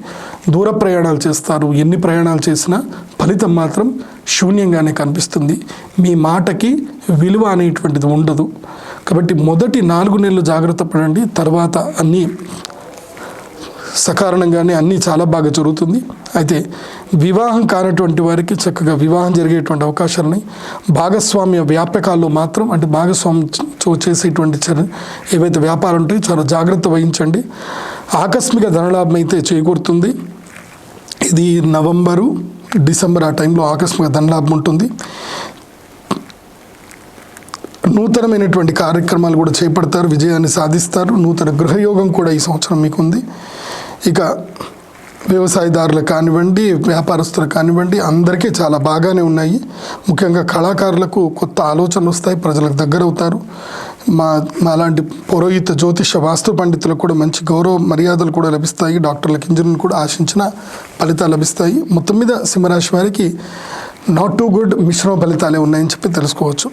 దూర ప్రయాణాలు చేస్తారు. ఎన్ని ప్రయాణాలు చేసినా ఫలితం మాత్రం శూన్యంగానే కనిపిస్తుంది. మీ మాటకి విలువ అనేటువంటిది ఉండదు. కాబట్టి మొదటి 4 నెలలు జాగ్రత్త పడండి. తర్వాత అన్నీ సకారణంగానే అన్నీ చాలా బాగా జరుగుతుంది. అయితే వివాహం కానటువంటి వారికి చక్కగా వివాహం జరిగేటువంటి అవకాశాలని, భాగస్వామ్య వ్యాపకాల్లో మాత్రం అంటే భాగస్వామ్యంతో చేసేటువంటి ఏవైతే వ్యాపారం ఉంటాయో చాలా జాగ్రత్త వహించండి. ఆకస్మిక ధనలాభం అయితే చేకూరుతుంది. ఇది నవంబరు, డిసెంబర్ ఆ టైంలో ఆకస్మిక ధనలాభం ఉంటుంది. నూతనమైనటువంటి కార్యక్రమాలు కూడా చేపడతారు, విజయాన్ని సాధిస్తారు. నూతన గృహయోగం కూడా ఈ సంవత్సరం మీకుంది. ఇక వ్యవసాయదారులకు కానివ్వండి, వ్యాపారస్తులకు కానివ్వండి, అందరికీ చాలా బాగానే ఉన్నాయి. ముఖ్యంగా కళాకారులకు కొత్త ఆలోచనలు వస్తాయి, ప్రజలకు దగ్గర అవుతారు. మాలాంటి పురోహిత జ్యోతిష వాస్తు పండితులకు కూడా మంచి గౌరవ మర్యాదలు కూడా లభిస్తాయి. డాక్టర్లకు, ఇంజనీర్లు కూడా ఆశించిన ఫలితాలు లభిస్తాయి. మొత్తం మీద సింహరాశి వారికి నాట్ టూ గుడ్, మిశ్రమ ఫలితాలే ఉన్నాయని చెప్పి తెలుసుకోవచ్చు.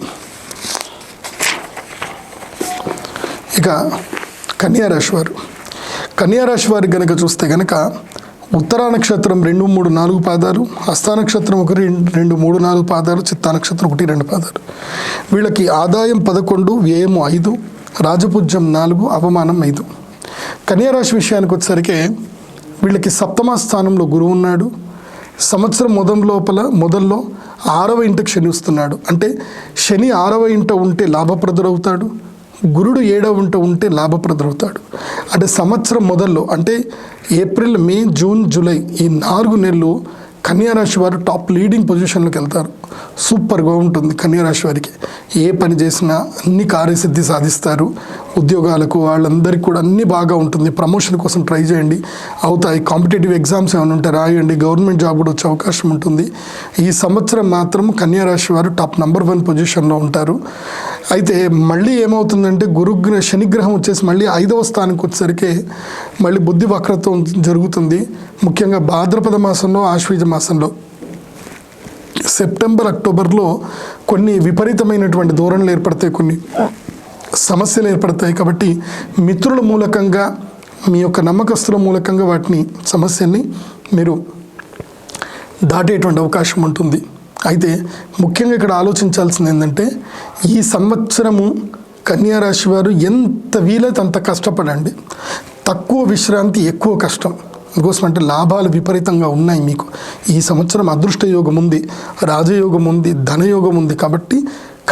ఇక కన్యారాశి వారు, కన్యారాశి వారికి కనుక చూస్తే కనుక ఉత్తరా నక్షత్రం 2, 3, 4 పాదాలు, హస్త నక్షత్రం 1, 2, 3, 4 పాదాలు, చిత్తా నక్షత్రం 1, 2 పాదాలు. వీళ్ళకి ఆదాయం 11, వ్యయం 5, రాజపూజ్యం 4, అవమానం 5. కన్యారాశి విషయానికి వచ్చేసరికి వీళ్ళకి సప్తమ స్థానంలో గురువు ఉన్నాడు. సంవత్సరం మొదల్లో 6వ ఇంటికి శని వస్తున్నాడు. అంటే శని 6వ ఇంట ఉంటే లాభప్రదుడవుతాడు. గురుడు 7వ ఇంట ఉంటే లాభప్రదుడవుతాడు. అంటే సంవత్సరం మొదల్లో అంటే ఏప్రిల్, మే, జూన్, జూలై ఈ 4 నెలలు కన్యారాశి వారు టాప్ లీడింగ్ పొజిషన్లోకి వెళ్తారు. సూపర్గా ఉంటుంది కన్యారాశి వారికి. ఏ పని చేసినా అన్ని కార్యసిద్ధి సాధిస్తారు. ఉద్యోగాలకు వాళ్ళందరికీ కూడా అన్నీ బాగా ఉంటుంది. ప్రమోషన్ కోసం ట్రై చేయండి, అవుతాయి. కాంపిటేటివ్ ఎగ్జామ్స్ ఏమైనా ఉంటే రాయండి, గవర్నమెంట్ జాబ్ కూడా వచ్చే అవకాశం ఉంటుంది. ఈ సంవత్సరం మాత్రం కన్యారాశి వారు టాప్ నెంబర్ 1 పొజిషన్లో ఉంటారు. అయితే మళ్ళీ ఏమవుతుందంటే శనిగ్రహం వచ్చేసి మళ్ళీ 5వ స్థానానికి వచ్చేసరికి మళ్ళీ బుద్ధి వక్రత్వం జరుగుతుంది. ముఖ్యంగా భాద్రపద మాసంలో, ఆశ్వీజ మాసంలో, సెప్టెంబర్, అక్టోబర్లో కొన్ని విపరీతమైనటువంటి ధోరణులు ఏర్పడతాయి, కొన్ని సమస్యలు ఏర్పడతాయి. కాబట్టి మిత్రుల మూలకంగా, మీ యొక్క నమ్మకస్తుల మూలకంగా వాటిని సమస్యల్ని మీరు దాటేటువంటి అవకాశం ఉంటుంది. అయితే ముఖ్యంగా ఇక్కడ ఆలోచించాల్సింది ఏంటంటే ఈ సంవత్సరము కన్యారాశి వారు ఎంత వీలైతే అంత కష్టపడండి. తక్కువ విశ్రాంతి, ఎక్కువ కష్టం. అందుకోసం అంటే లాభాలు విపరీతంగా ఉన్నాయి మీకు. ఈ సంవత్సరం అదృష్ట యోగం ఉంది, రాజయోగం ఉంది, ధనయోగం ఉంది. కాబట్టి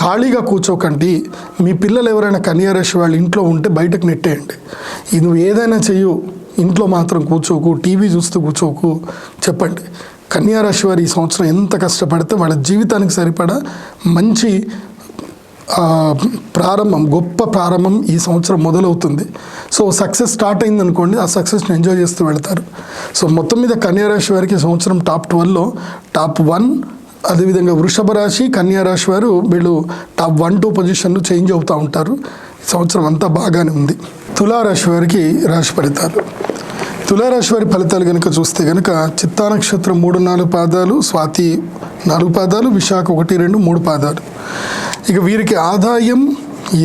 ఖాళీగా కూర్చోకండి. మీ పిల్లలు ఎవరైనా కన్యారాశి వాళ్ళు ఇంట్లో ఉంటే బయటకు నెట్టేయండి. నువ్వు ఏదైనా చెయ్యు, ఇంట్లో మాత్రం కూర్చోకు, టీవీ చూస్తూ కూర్చోకు చెప్పండి. కన్యారాశి వారు ఈ సంవత్సరం ఎంత కష్టపడితే వాళ్ళ జీవితానికి సరిపడా మంచి ప్రారంభం, గొప్ప ప్రారంభం ఈ సంవత్సరం మొదలవుతుంది. సో సక్సెస్ స్టార్ట్ అయింది అనుకోండి, ఆ సక్సెస్ని ఎంజాయ్ చేస్తూ వెళ్తారు. సో మొత్తం మీద కన్యారాశి వారికి ఈ సంవత్సరం టాప్ 12లో టాప్ 1, అదేవిధంగా వృషభ రాశి, కన్యారాశి వారు వీళ్ళు టాప్ 1, 2 పొజిషన్లు చేంజ్ అవుతూ ఉంటారు. సంవత్సరం అంతా బాగానే ఉంది. తులారాశి వారికి రాశి ఫలితాలు. తులారాశి వారి ఫలితాలు కనుక చూస్తే కనుక చిత్తా నక్షత్రం 3, 4 పాదాలు, స్వాతి 4 పాదాలు, విశాఖ 1, 2, 3 పాదాలు. ఇక వీరికి ఆదాయం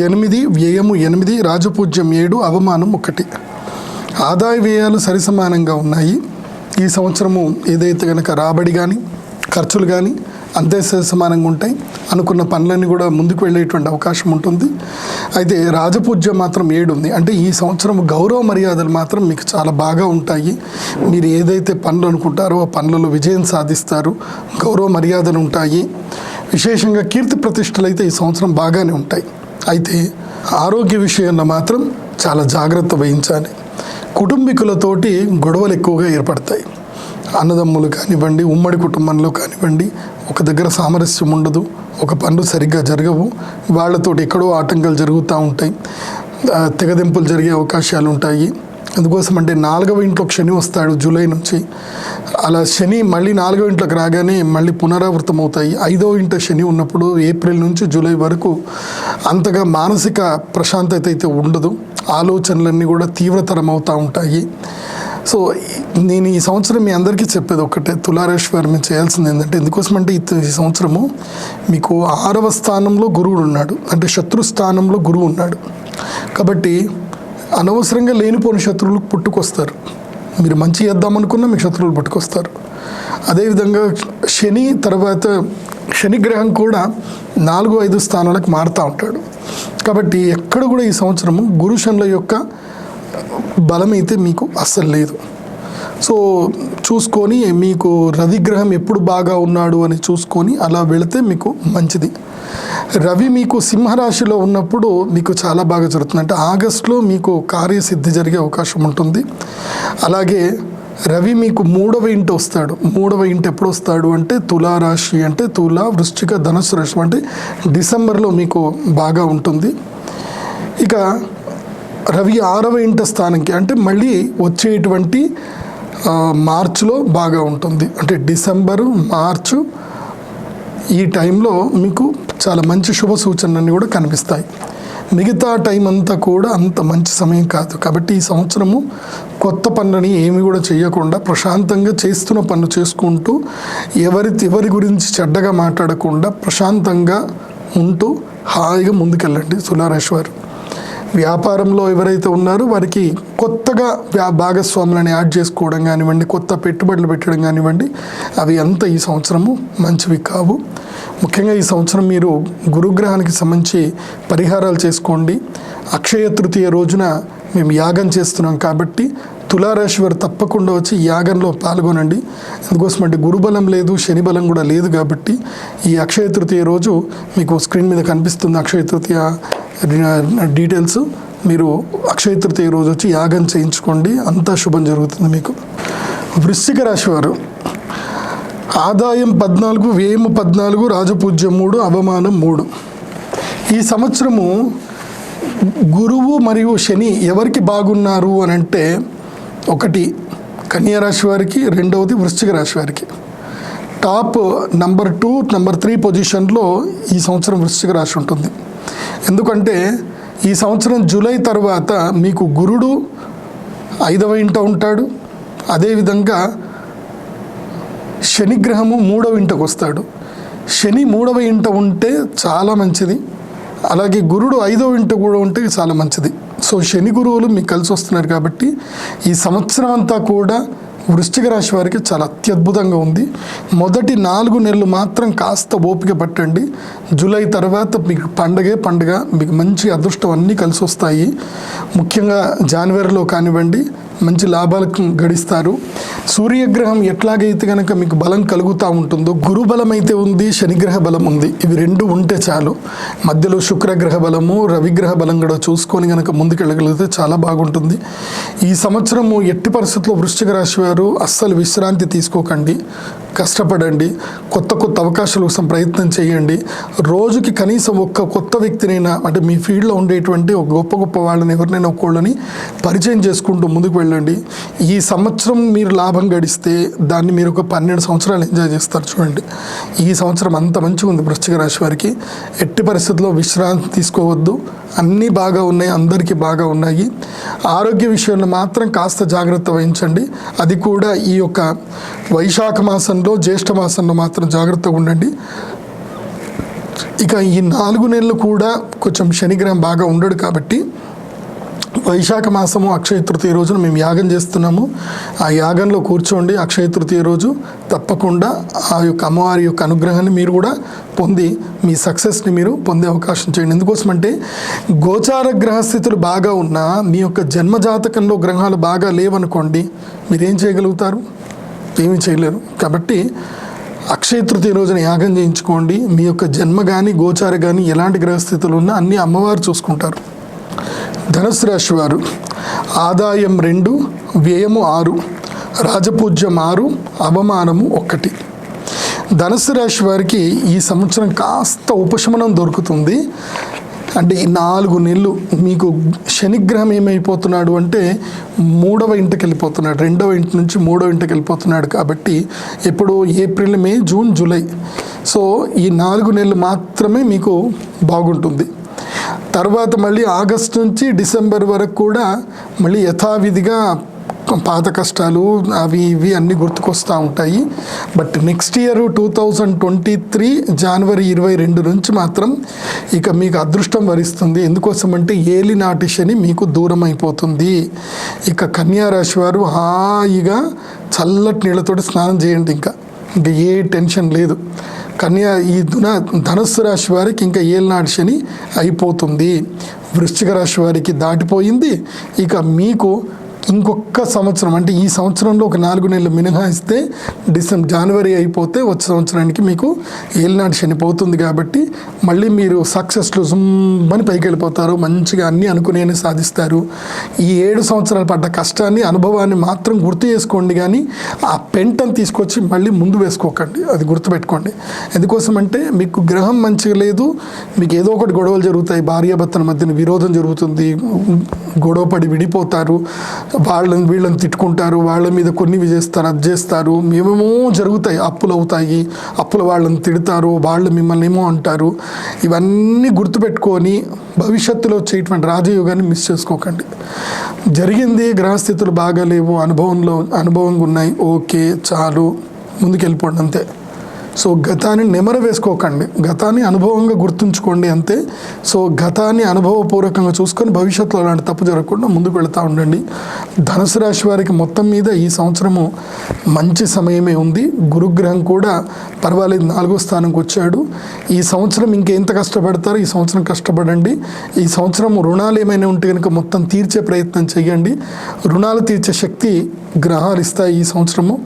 8, వ్యయము 8, రాజపూజ్యం 7, అవమానం 1. ఆదాయ వ్యయాలు సరిసమానంగా ఉన్నాయి. ఈ సంవత్సరము ఏదైతే కనుక రాబడి కానీ, ఖర్చులు కానీ అంతే సమానంగా ఉంటాయి. అనుకున్న పనులన్నీ కూడా ముందుకు వెళ్ళేటువంటి అవకాశం ఉంటుంది. అయితే రాజపూజ్యం మాత్రం 7 ఉంది. అంటే ఈ సంవత్సరం గౌరవ మర్యాదలు మాత్రం మీకు చాలా బాగా ఉంటాయి. మీరు ఏదైతే పనులు అనుకుంటారో ఆ పనులలో విజయం సాధిస్తారు. గౌరవ మర్యాదలు ఉంటాయి. విశేషంగా కీర్తి ప్రతిష్టలు అయితే ఈ సంవత్సరం బాగానే ఉంటాయి. అయితే ఆరోగ్య విషయంలో మాత్రం చాలా జాగ్రత్త వహించాలి. కుటుంబీకులతోటి గొడవలు ఎక్కువగా ఏర్పడతాయి. అన్నదమ్ములు కానివ్వండి, ఉమ్మడి కుటుంబంలో కానివ్వండి, ఒక దగ్గర సామరస్యం ఉండదు, ఒక పనులు సరిగ్గా జరగవు. వాళ్ళతోటి ఎక్కడో ఆటంకాలు జరుగుతూ ఉంటాయి, తెగదెంపులు జరిగే అవకాశాలు ఉంటాయి. అందుకోసం అంటే 4వ ఇంట్లోకి శని వస్తాడు జూలై నుంచి. అలా శని మళ్ళీ 4వ ఇంట్లోకి రాగానే మళ్ళీ పునరావృతం అవుతాయి. 5వ ఇంట శని ఉన్నప్పుడు ఏప్రిల్ నుంచి జూలై వరకు అంతగా మానసిక ప్రశాంతత అయితే ఉండదు. ఆలోచనలన్నీ కూడా తీవ్రతరం అవుతూ ఉంటాయి. సో నేను ఈ సంవత్సరం మీ అందరికీ చెప్పేది ఒకటే, తులారాశి వారు మీరు చేయాల్సింది ఏంటంటే, ఎందుకోసం అంటే ఈ సంవత్సరము మీకు 6వ స్థానంలో గురువుడు ఉన్నాడు, అంటే శత్రు స్థానంలో గురువు ఉన్నాడు. కాబట్టి అనవసరంగా లేనిపోని శత్రువులు పుట్టుకొస్తారు. మీరు మంచి చేద్దామనుకున్నా మీకు శత్రువులు పుట్టుకొస్తారు. అదేవిధంగా శని తర్వాత శని గ్రహం కూడా 4, 5 స్థానాలకు మారుతూ ఉంటాడు. కాబట్టి ఎక్కడ కూడా ఈ సంవత్సరము గురు శనుల యొక్క బలం అయితే మీకు అస్సలు లేదు. సో చూసుకొని మీకు రవిగ్రహం ఎప్పుడు బాగా ఉన్నాడు అని చూసుకొని అలా వెళితే మీకు మంచిది. రవి మీకు సింహరాశిలో ఉన్నప్పుడు మీకు చాలా బాగా జరుగుతుంది. అంటే ఆగస్టులో మీకు కార్యసిద్ధి జరిగే అవకాశం ఉంటుంది. అలాగే రవి మీకు 3వ ఇంటి వస్తాడు. 3వ ఇంటి ఎప్పుడు వస్తాడు అంటే తులారాశి, అంటే తులా, వృశ్చిక, ధనుస్సు రాశి, అంటే డిసెంబర్లో మీకు బాగా ఉంటుంది. ఇక రవి 6వ ఇంట స్థానంకి, అంటే మళ్ళీ వచ్చేటువంటి మార్చిలో బాగా ఉంటుంది. అంటే డిసెంబరు, మార్చు ఈ టైంలో మీకు చాలా మంచి శుభ సూచనలన్నీ కూడా కనిపిస్తాయి. మిగతా టైం అంతా కూడా అంత మంచి సమయం కాదు. కాబట్టి ఈ సంవత్సరము కొత్త పనులని ఏమి కూడా చేయకుండా ప్రశాంతంగా చేస్తున్న పనులు చేసుకుంటూ ఎవరి గురించి చెడ్డగా మాట్లాడకుండా ప్రశాంతంగా ఉంటూ హాయిగా ముందుకెళ్ళండి తులారాశి వారు. వ్యాపారంలో ఎవరైతే ఉన్నారో వారికి కొత్తగా భాగస్వాములను యాడ్ చేసుకోవడం కానివ్వండి, కొత్త పెట్టుబడులు పెట్టడం కానివ్వండి, అవి అంత ఈ సంవత్సరము మంచివి కావు. ముఖ్యంగా ఈ సంవత్సరం మీరు గురుగ్రహానికి సంబంధించి పరిహారాలు చేసుకోండి. అక్షయ తృతీయ రోజున మేము యాగం చేస్తున్నాం కాబట్టి తులారాశి వారు తప్పకుండా వచ్చి యాగంలో పాల్గొనండి. అందుకోసం అంటే గురుబలం లేదు, శని బలం కూడా లేదు. కాబట్టి ఈ అక్షయ తృతీయ రోజు మీకు స్క్రీన్ మీద కనిపిస్తుంది అక్షయ తృతీయ డీటెయిల్స్. మీరు అక్షయ తృతీయ రోజు వచ్చి యాగం చేయించుకోండి, అంతా శుభం జరుగుతుంది మీకు. వృశ్చిక రాశి వారు ఆదాయం 14, వ్యయం 14, రాజపూజ్యం 3, అవమానం 3. ఈ సంవత్సరము గురువు మరియు శని ఎవరికి బాగున్నారు అని అంటే, ఒకటి కన్యా రాశి వారికి, రెండవది వృశ్చిక రాశి వారికి. టాప్ నెంబర్ 2, నెంబర్ 3 పొజిషన్లో ఈ సంవత్సరం వృశ్చిక రాశి ఉంటుంది. ఎందుకంటే ఈ సంవత్సరం జూలై తర్వాత మీకు గురుడు 5వ ఇంట ఉంటాడు. అదేవిధంగా శనిగ్రహము 3వ ఇంటకు వస్తాడు. శని 3వ ఇంట ఉంటే చాలా మంచిది. అలాగే గురుడు 5వ ఇంట కూడా ఉంటే చాలా మంచిది. సో శని గురువులు మీకు కలిసి వస్తున్నారు. కాబట్టి ఈ సంవత్సరం అంతా కూడా వృశ్చిక రాశి వారికి చాలా అత్యద్భుతంగా ఉంది. మొదటి 4 నెలలు మాత్రం కాస్త ఓపిక పట్టండి. జూలై తర్వాత మీకు పండగ, మీకు మంచి అదృష్టం అన్నీ కలిసి వస్తాయి. ముఖ్యంగా జనవరిలో కానివ్వండి మంచి లాభాలకు గడిస్తారు. సూర్యగ్రహం ఎట్లాగైతే కనుక మీకు బలం కలుగుతూ ఉంటుందో, గురు బలం అయితే ఉంది, శనిగ్రహ బలం ఉంది. ఇవి 2 ఉంటే చాలు. మధ్యలో శుక్రగ్రహ బలము, రవిగ్రహ బలం కూడా చూసుకొని కనుక ముందుకెళ్ళగలిగితే చాలా బాగుంటుంది. ఈ సంవత్సరము ఎట్టి పరిస్థితుల్లో వృశ్చిక రాశి వారు అస్సలు విశ్రాంతి తీసుకోకండి, కష్టపడండి, కొత్త అవకాశాల కోసం ప్రయత్నం చేయండి. రోజుకి కనీసం ఒక్క కొత్త వ్యక్తినైనా, అంటే మీ ఫీల్డ్లో ఉండేటువంటి ఒక గొప్ప వాళ్ళని ఎవరినైనా ఒక్కళ్ళని పరిచయం చేసుకుంటూ ముందుకు వెళ్ళండి. ఈ సంవత్సరం మీరు లాభం గడిస్తే దాన్ని మీరు ఒక 12 సంవత్సరాలు ఎంజాయ్ చేస్తారు. చూడండి, ఈ సంవత్సరం అంత మంచిగా ఉంది వృశ్చిక రాశి వారికి. ఎట్టి పరిస్థితుల్లో విశ్రాంతి తీసుకోవద్దు. అన్నీ బాగా ఉన్నాయి, అందరికీ బాగా ఉన్నాయి. ఆరోగ్య విషయంలో మాత్రం కాస్త జాగ్రత్త వహించండి. అది కూడా ఈ యొక్క వైశాఖ మాసంలో, జ్యేష్ఠ మాసంలో మాత్రం జాగ్రత్తగా ఉండండి. ఇక ఈ 4 నెలలు కూడా కొంచెం శనిగ్రహం బాగా ఉండడు. కాబట్టి వైశాఖ మాసము అక్షయ తృతీయ రోజున మేము యాగం చేస్తున్నాము. ఆ యాగంలో కూర్చోండి. అక్షయ తృతీయ రోజు తప్పకుండా ఆ యొక్క అమ్మవారి యొక్క అనుగ్రహాన్ని మీరు కూడా పొంది మీ సక్సెస్ని మీరు పొందే అవకాశం చేయండి. ఎందుకోసమంటే గోచార గ్రహస్థితులు బాగా ఉన్నా మీ యొక్క జన్మజాతకంలో గ్రహాలు బాగా లేవనుకోండి, మీరేం చేయగలుగుతారు? ఏమీ చేయలేరు. కాబట్టి అక్షయ తృతీయ రోజున యాగం చేయించుకోండి. మీ యొక్క జన్మ కానీ గోచార కానీ ఎలాంటి గ్రహస్థితులు ఉన్నా అన్నీ అమ్మవారు చూసుకుంటారు. ధనుసు రాశి వారు ఆదాయం 2, వ్యయము 6, రాజపూజ్యం 6, అవమానము 1. ధనుసు రాశి వారికి ఈ సంవత్సరం కాస్త ఉపశమనం దొరుకుతుంది. అంటే ఈ 4 నెలలు మీకు శనిగ్రహం ఏమైపోతున్నాడు అంటే 3వ ఇంటికి వెళ్ళిపోతున్నాడు, 2వ ఇంటి నుంచి 3వ ఇంటికి వెళ్ళిపోతున్నాడు. కాబట్టి ఇప్పుడు ఏప్రిల్, మే, జూన్, జూలై, సో ఈ 4 నెలలు మాత్రమే మీకు బాగుంటుంది. తర్వాత మళ్ళీ ఆగస్టు నుంచి డిసెంబర్ వరకు కూడా మళ్ళీ యథావిధిగా పాత కష్టాలు అవి ఇవి అన్నీ గుర్తుకొస్తూ ఉంటాయి. బట్ నెక్స్ట్ ఇయర్ 2023 జనవరి 22 నుంచి మాత్రం ఇక మీకు అదృష్టం వరిస్తుంది. ఎందుకోసమంటే ఏలినాటి శని మీకు దూరం అయిపోతుంది. ఇక కన్యా రాశి వారు హాయిగా చల్లటి నీళ్ళతోటి స్నానం చేయండి. ఇంకా ఏ టెన్షన్ లేదు. ఈ ధనుస్సు రాశి వారికి ఇంకా ఏలినాటి శని అయిపోతుంది. వృశ్చిక రాశి వారికి దాటిపోయింది. ఇక మీకు ఇంకొక సంవత్సరం, అంటే ఈ సంవత్సరంలో ఒక 4 నెలలు మినహాయిస్తే జనవరి అయిపోతే వచ్చే సంవత్సరానికి మీకు ఏలినాటి శని పోతుంది. కాబట్టి మళ్ళీ మీరు సక్సెస్లో జుమ్మని పైకి వెళ్ళిపోతారు. మంచిగా అన్నీ అనుకునేవి సాధిస్తారు. ఈ 7 సంవత్సరాలు పడ్డ కష్టాన్ని, అనుభవాన్ని మాత్రం గుర్తు చేసుకోండి. కానీ ఆ పెంటను తీసుకొచ్చి మళ్ళీ ముందు వేసుకోకండి. అది గుర్తుపెట్టుకోండి. ఎందుకోసం అంటే మీకు గ్రహం మంచిగా లేదు, మీకు ఏదో ఒకటి గొడవలు జరుగుతాయి, భార్యాభర్తల మధ్యన విరోధం జరుగుతుంది, గొడవపడి విడిపోతారు, వీళ్ళని తిట్టుకుంటారు, వాళ్ళ మీద కొన్ని చేస్తారు, అది చేస్తారు, మేమేమో జరుగుతాయి, అప్పులు అవుతాయి, అప్పులు వాళ్ళని తిడతారు, వాళ్ళు మిమ్మల్ని ఏమో అంటారు. ఇవన్నీ గుర్తుపెట్టుకొని భవిష్యత్తులో వచ్చేటువంటి రాజయోగాన్ని మిస్ చేసుకోకండి. జరిగింది, గ్రహస్థితులు బాగాలేవు, అనుభవంగా ఉన్నాయి, ఓకే చాలు, ముందుకెళ్ళిపోండి అంతే. సో గతాన్ని నెమర వేసుకోకండి, గతాన్ని అనుభవంగా గుర్తుంచుకోండి అంతే. సో గతాన్ని అనుభవపూర్వకంగా చూసుకొని భవిష్యత్తులో అలాంటి తప్పు జరగకుండా ముందుకు వెళుతూ ఉండండి. ధనుసు రాశి వారికి మొత్తం మీద ఈ సంవత్సరము మంచి సమయమే ఉంది. గురుగ్రహం కూడా పర్వాలేదు, 4వ స్థానంకి వచ్చాడు. ఈ సంవత్సరం ఇంకెంత కష్టపడతారో ఈ సంవత్సరం కష్టపడండి. ఈ సంవత్సరం రుణాలు ఏమైనా ఉంటే కనుక మొత్తం తీర్చే ప్రయత్నం చేయండి. రుణాలు తీర్చే శక్తి గ్రహాలు ఇస్తాయి ఈ సంవత్సరము.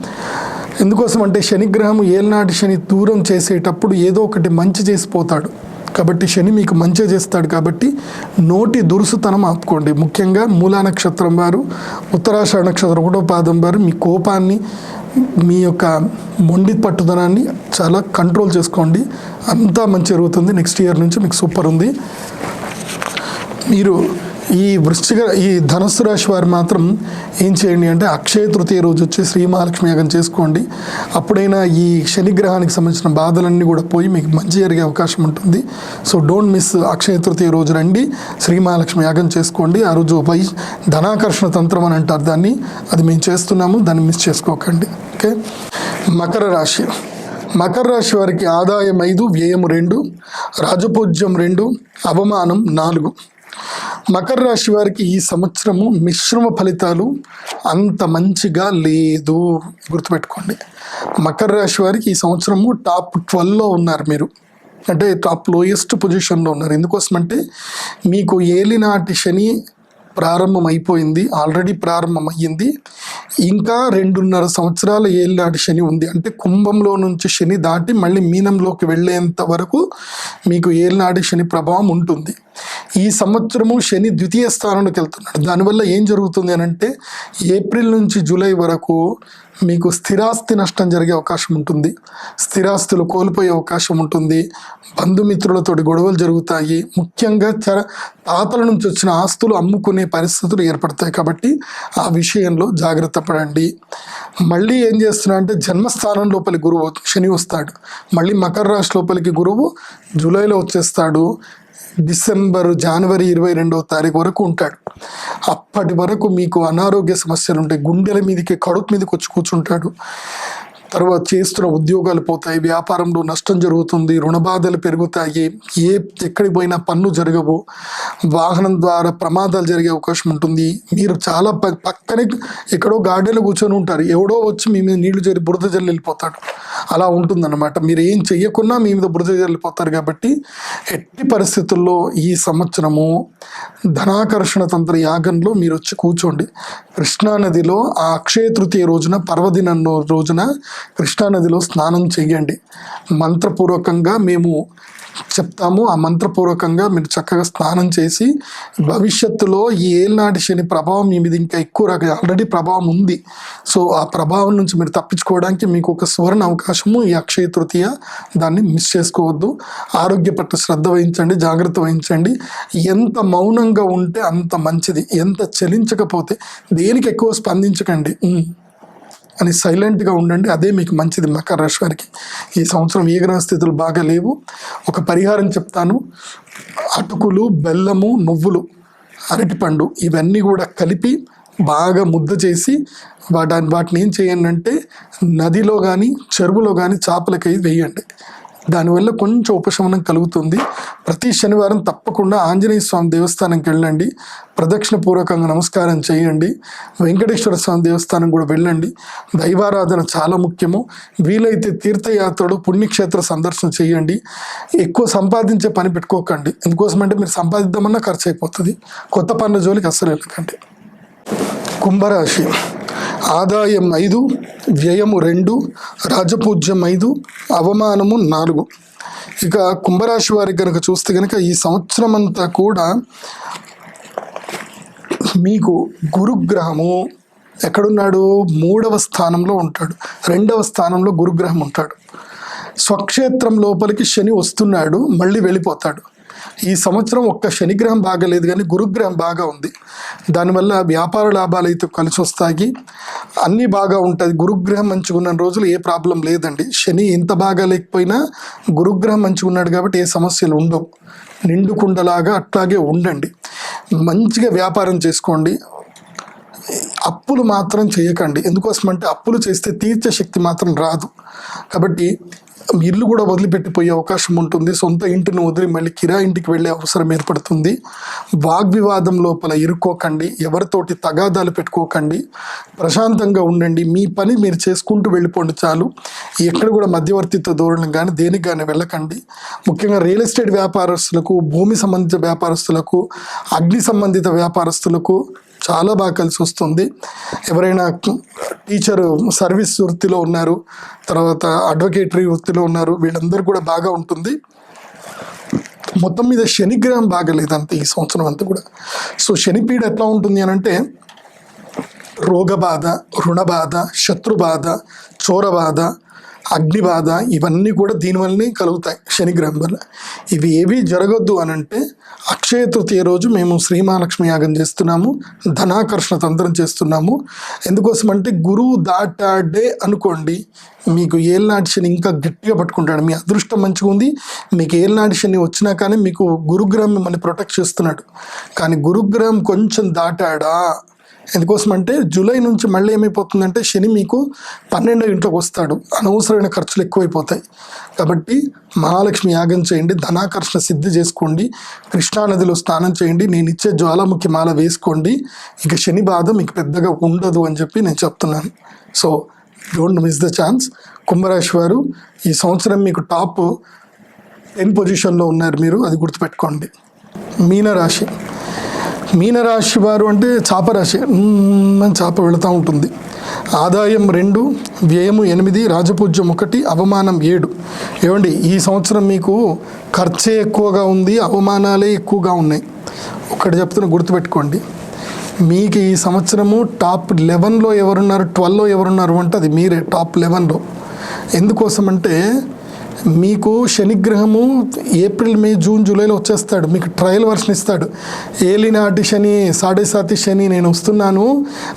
ఎందుకోసం అంటే శనిగ్రహం ఏలినాటి శని దూరం చేసేటప్పుడు ఏదో ఒకటి మంచి చేసిపోతాడు. కాబట్టి శని మీకు మంచి చేస్తాడు. కాబట్టి నోటి దురుసుతనం ఆపుకోండి. ముఖ్యంగా మూలా నక్షత్రం వారు, ఉత్తరాషాఢ నక్షత్రం 1వ పాదం వారు మీ కోపాన్ని, మీ యొక్క మొండి పట్టుదనాన్ని చాలా కంట్రోల్ చేసుకోండి. అంతా మంచి జరుగుతుంది. నెక్స్ట్ ఇయర్ నుంచి మీకు సూపర్ ఉంది. మీరు ఈ ధనుస్సు రాశి వారు మాత్రం ఏం చేయండి అంటే అక్షయ తృతీయ రోజు వచ్చి శ్రీ మహాలక్ష్మి యాగం చేసుకోండి. అప్పుడైనా ఈ శనిగ్రహానికి సంబంధించిన బాధలన్నీ కూడా పోయి మీకు మంచి జరిగే అవకాశం ఉంటుంది. So don't miss. Akshaya Tritiya రోజు రండి, శ్రీ మహాలక్ష్మి యాగం చేసుకోండి. ఆ రోజు ధనాకర్షణ తంత్రం అని అంటారు దాన్ని, అది మేము చేస్తున్నాము, దాన్ని మిస్ చేసుకోకండి. ఓకే. మకర రాశి. మకర రాశి వారికి ఆదాయం 5, వ్యయం 2, రాజపూజ్యం 2, అవమానం 4. మకర రాశి వారికి ఈ సంవత్సరము మిశ్రమ ఫలితాలు, అంత మంచిగా లేదు. గుర్తుపెట్టుకోండి. మకర రాశి వారికి ఈ సంవత్సరము టాప్ 12లో ఉన్నారు మీరు, అంటే టాప్ లోయెస్ట్ పొజిషన్లో ఉన్నారు. ఎందుకోసమంటే మీకు ఏలినాటి శని ప్రారంభం అయిపోయింది, ఆల్రెడీ ప్రారంభం అయ్యింది. ఇంకా 2.5 సంవత్సరాల ఏలినాటి శని ఉంది. అంటే కుంభంలో నుంచి శని దాటి మళ్ళీ మీనంలోకి వెళ్ళేంత వరకు మీకు ఏలినాటి శని ప్రభావం ఉంటుంది. ఈ సంవత్సరము శని 2వ స్థానంలోకి వెళ్తున్నాడు. దానివల్ల ఏం జరుగుతుంది అని అంటే ఏప్రిల్ నుంచి జూలై వరకు మీకు స్థిరాస్తి నష్టం జరిగే అవకాశం ఉంటుంది, స్థిరాస్తులు కోల్పోయే అవకాశం ఉంటుంది, బంధుమిత్రులతో గొడవలు జరుగుతాయి. ముఖ్యంగా తాతల నుంచి వచ్చిన ఆస్తులు అమ్ముకునే పరిస్థితులు ఏర్పడతాయి. కాబట్టి ఆ విషయంలో జాగ్రత్త పడండి. మళ్ళీ ఏం చేస్తున్నా అంటే జన్మస్థానం లోపలి గురువు శని వస్తాడు. మళ్ళీ మకర రాశి లోపలికి గురువు జూలైలో వచ్చేస్తాడు. జనవరి 22వ తారీఖు వరకు ఉంటాడు. అప్పటి వరకు మీకు అనారోగ్య సమస్యలు ఉంటాయి. గుండెల మీదకి, కడుపు మీదకి వచ్చి కూర్చుంటాడు. తర్వాత చేస్తున్న ఉద్యోగాలు పోతాయి, వ్యాపారంలో నష్టం జరుగుతుంది, రుణబాధలు పెరుగుతాయి, ఎక్కడికి పోయినా పన్ను జరగవు, వాహనం ద్వారా ప్రమాదాలు జరిగే అవకాశం ఉంటుంది. మీరు చాలా పక్కనే ఎక్కడో గార్డెన్లో కూర్చొని ఉంటారు, ఎవడో వచ్చి మీ మీద నీళ్లు జరి బురద జల్లి వెళ్ళిపోతాడు. అలా ఉంటుందన్నమాట. మీరు ఏం చెయ్యకున్నా మీ మీద బురద జల్లిపోతారు. కాబట్టి ఎట్టి పరిస్థితుల్లో ఈ సంవత్సరము ధనాకర్షణ తంత్ర యాగంలో మీరు వచ్చి కూర్చోండి. కృష్ణానదిలో ఆ అక్షయ తృతీయ రోజున, పర్వదినం రోజున కృష్ణానదిలో స్నానం చెయ్యండి. మంత్రపూర్వకంగా మేము చెప్తాము. ఆ మంత్రపూర్వకంగా మీరు చక్కగా స్నానం చేసి భవిష్యత్తులో ఈ ఏలినాటి శని ప్రభావం మీ మీద ఇంకా ఎక్కువ ఆల్రెడీ ప్రభావం ఉంది. సో ఆ ప్రభావం నుంచి మీరు తప్పించుకోవడానికి మీకు ఒక సువర్ణ అవకాశము ఈ అక్షయ తృతీయ. దాన్ని మిస్ చేసుకోవద్దు. ఆరోగ్య పట్ల శ్రద్ధ వహించండి, జాగ్రత్త వహించండి. ఎంత మౌనంగా ఉంటే అంత మంచిది. ఎంత చలించకపోతే, దేనికి ఎక్కువ స్పందించకండి అని సైలెంట్గా ఉండండి. అదే మీకు మంచిది. మకర రాశి వారికి ఈ సంవత్సరం ఏ గ్రహ స్థితులు బాగా లేవు. ఒక పరిహారం చెప్తాను. అటుకులు, బెల్లము, నువ్వులు, అరటిపండు ఇవన్నీ కూడా కలిపి బాగా ముద్ద చేసి వాటిని ఏం చేయండి అంటే నదిలో కానీ చెరువులో కానీ చేపలకై వేయండి. దానివల్ల కొంచెం ఉపశమనం కలుగుతుంది. ప్రతి శనివారం తప్పకుండా ఆంజనేయ స్వామి దేవస్థానంకి వెళ్ళండి. ప్రదక్షిణ పూర్వకంగా నమస్కారం చేయండి. వెంకటేశ్వర స్వామి దేవస్థానం కూడా వెళ్ళండి. దైవారాధన చాలా ముఖ్యము. వీలైతే తీర్థయాత్రలు, పుణ్యక్షేత్ర సందర్శన చేయండి. ఎక్కువ సంపాదించే పని పెట్టుకోకండి. ఎందుకోసమంటే మీరు సంపాదిద్దామన్నా ఖర్చు అయిపోతుంది. కొత్త పనుల జోలికి అస్సలు వెళ్ళకండి. కుంభరాశి. ఆదాయం 5, వ్యయము 2, రాజపూజ్యం 5, అవమానము 4. ఇక కుంభరాశి వారికి కనుక చూస్తే కనుక ఈ సంవత్సరం అంతా కూడా మీకు గురుగ్రహము ఎక్కడున్నాడు? 3వ స్థానంలో ఉంటాడు. 2వ స్థానంలో గురుగ్రహం ఉంటాడు. స్వక్షేత్రం లోపలికి శని వస్తున్నాడు, మళ్ళీ వెళ్ళిపోతాడు. ఈ సంవత్సరం ఒక్క శనిగ్రహం బాగాలేదు, కానీ గురుగ్రహం బాగా ఉంది. దానివల్ల వ్యాపార లాభాలు అయితే కలిసి వస్తాయి. అన్నీ బాగా ఉంటుంది. గురుగ్రహం మంచిగా ఉన్న రోజులు ఏ ప్రాబ్లం లేదండి. శని ఎంత బాగా లేకపోయినా గురుగ్రహం మంచిగా ఉన్నాడు కాబట్టి ఏ సమస్యలు ఉండవు. నిండుకుండలాగా అట్లాగే ఉండండి. మంచిగా వ్యాపారం చేసుకోండి. అప్పులు మాత్రం చేయకండి. ఎందుకోసమంటే అప్పులు చేస్తే తీర్చే శక్తి మాత్రం రాదు. కాబట్టి ఇల్లు కూడా వదిలిపెట్టిపోయే అవకాశం ఉంటుంది. సొంత ఇంటిని వదిలి మళ్ళీ కిరాయి ఇంటికి వెళ్ళే అవసరం ఏర్పడుతుంది. వాగ్వివాదం లోపల ఇరుక్కోకండి. ఎవరితోటి తగాదాలు పెట్టుకోకండి. ప్రశాంతంగా ఉండండి. మీ పని మీరు చేసుకుంటూ వెళ్ళిపోండి చాలు. ఎక్కడ కూడా మధ్యవర్తిత్వ ధోరణి కానీ దేనికి కానీ వెళ్ళకండి. ముఖ్యంగా రియల్ ఎస్టేట్ వ్యాపారస్తులకు, భూమి సంబంధిత వ్యాపారస్తులకు, అగ్ని సంబంధిత వ్యాపారస్తులకు చాలా బాగా కలిసి వస్తుంది. ఎవరైనా టీచర్ సర్వీస్ వృత్తిలో ఉన్నారు, తర్వాత అడ్వకేటరీ వృత్తిలో ఉన్నారు, వీళ్ళందరూ కూడా బాగా ఉంటుంది. మొత్తం మీద శనిగ్రహం బాగలేదంతే ఈ సంవత్సరం అంతా కూడా. సో శనిపీడ ఎట్లా ఉంటుంది అని అంటే రోగబాధ, రుణబాధ, శత్రుబాధ, చోరబాధ, అగ్నిబాధ ఇవన్నీ కూడా దీనివల్లనే కలుగుతాయి శనిగ్రహం వల్ల. ఇవి ఏవి జరగొద్దు అని అంటే అక్షయ తృతీయ రోజు మేము శ్రీమహాలక్ష్మి యాగం చేస్తున్నాము, ధనాకర్షణ తంత్రం చేస్తున్నాము. ఎందుకోసమంటే గురువు దాటాడే అనుకోండి, మీకు ఏలినాటి శని ఇంకా గట్టిగా పట్టుకుంటాడు. మీ అదృష్టం మంచిగా ఉంది, మీకు ఏలినాటి శని వచ్చినా కానీ మీకు గురుగ్రహం మిమ్మల్ని ప్రొటెక్ట్ చేస్తున్నాడు. కానీ గురుగ్రహం కొంచెం దాటాడా, ఎందుకోసమంటే జూలై నుంచి మళ్ళీ ఏమైపోతుందంటే శని మీకు 12వ ఇంట్లోకి వస్తాడు. అనవసరమైన ఖర్చులు ఎక్కువైపోతాయి. కాబట్టి మహాలక్ష్మి యాగం చేయండి, ధనాకర్షణ సిద్ధి చేసుకోండి, కృష్ణానదిలో స్నానం చేయండి, నేను ఇచ్చే జ్వాలాముఖి మాల వేసుకోండి. ఇక శని బాధ మీకు పెద్దగా ఉండదు అని చెప్పి నేను చెప్తున్నాను. So don't miss the chance. కుంభరాశి వారు ఈ సంవత్సరం మీకు టాప్ 10 పొజిషన్లో ఉన్నారు మీరు, అది గుర్తుపెట్టుకోండి. మీనరాశి. మీనరాశి వారు అంటే చాపరాశి. చాప వెళుతూ ఉంటుంది. ఆదాయం 2, వ్యయము 8, రాజపూజ్యం 1, అవమానం 7. ఏమండి ఈ సంవత్సరం మీకు ఖర్చే ఎక్కువగా ఉంది, అవమానాలే ఎక్కువగా ఉన్నాయి. ఒకటి చెప్తున్నా గుర్తుపెట్టుకోండి. మీకు ఈ సంవత్సరము టాప్ 11లో ఎవరున్నారు, 12లో ఎవరున్నారు అంటే అది మీరే టాప్ 11లో. ఎందుకోసమంటే మీకు శనిగ్రహము ఏప్రిల్, మే, జూన్, జూలైలో వచ్చేస్తాడు. మీకు ట్రయల్ వర్షన్ ఇస్తాడు. ఏలినాటి శని, 7.5 శని నేను వస్తున్నాను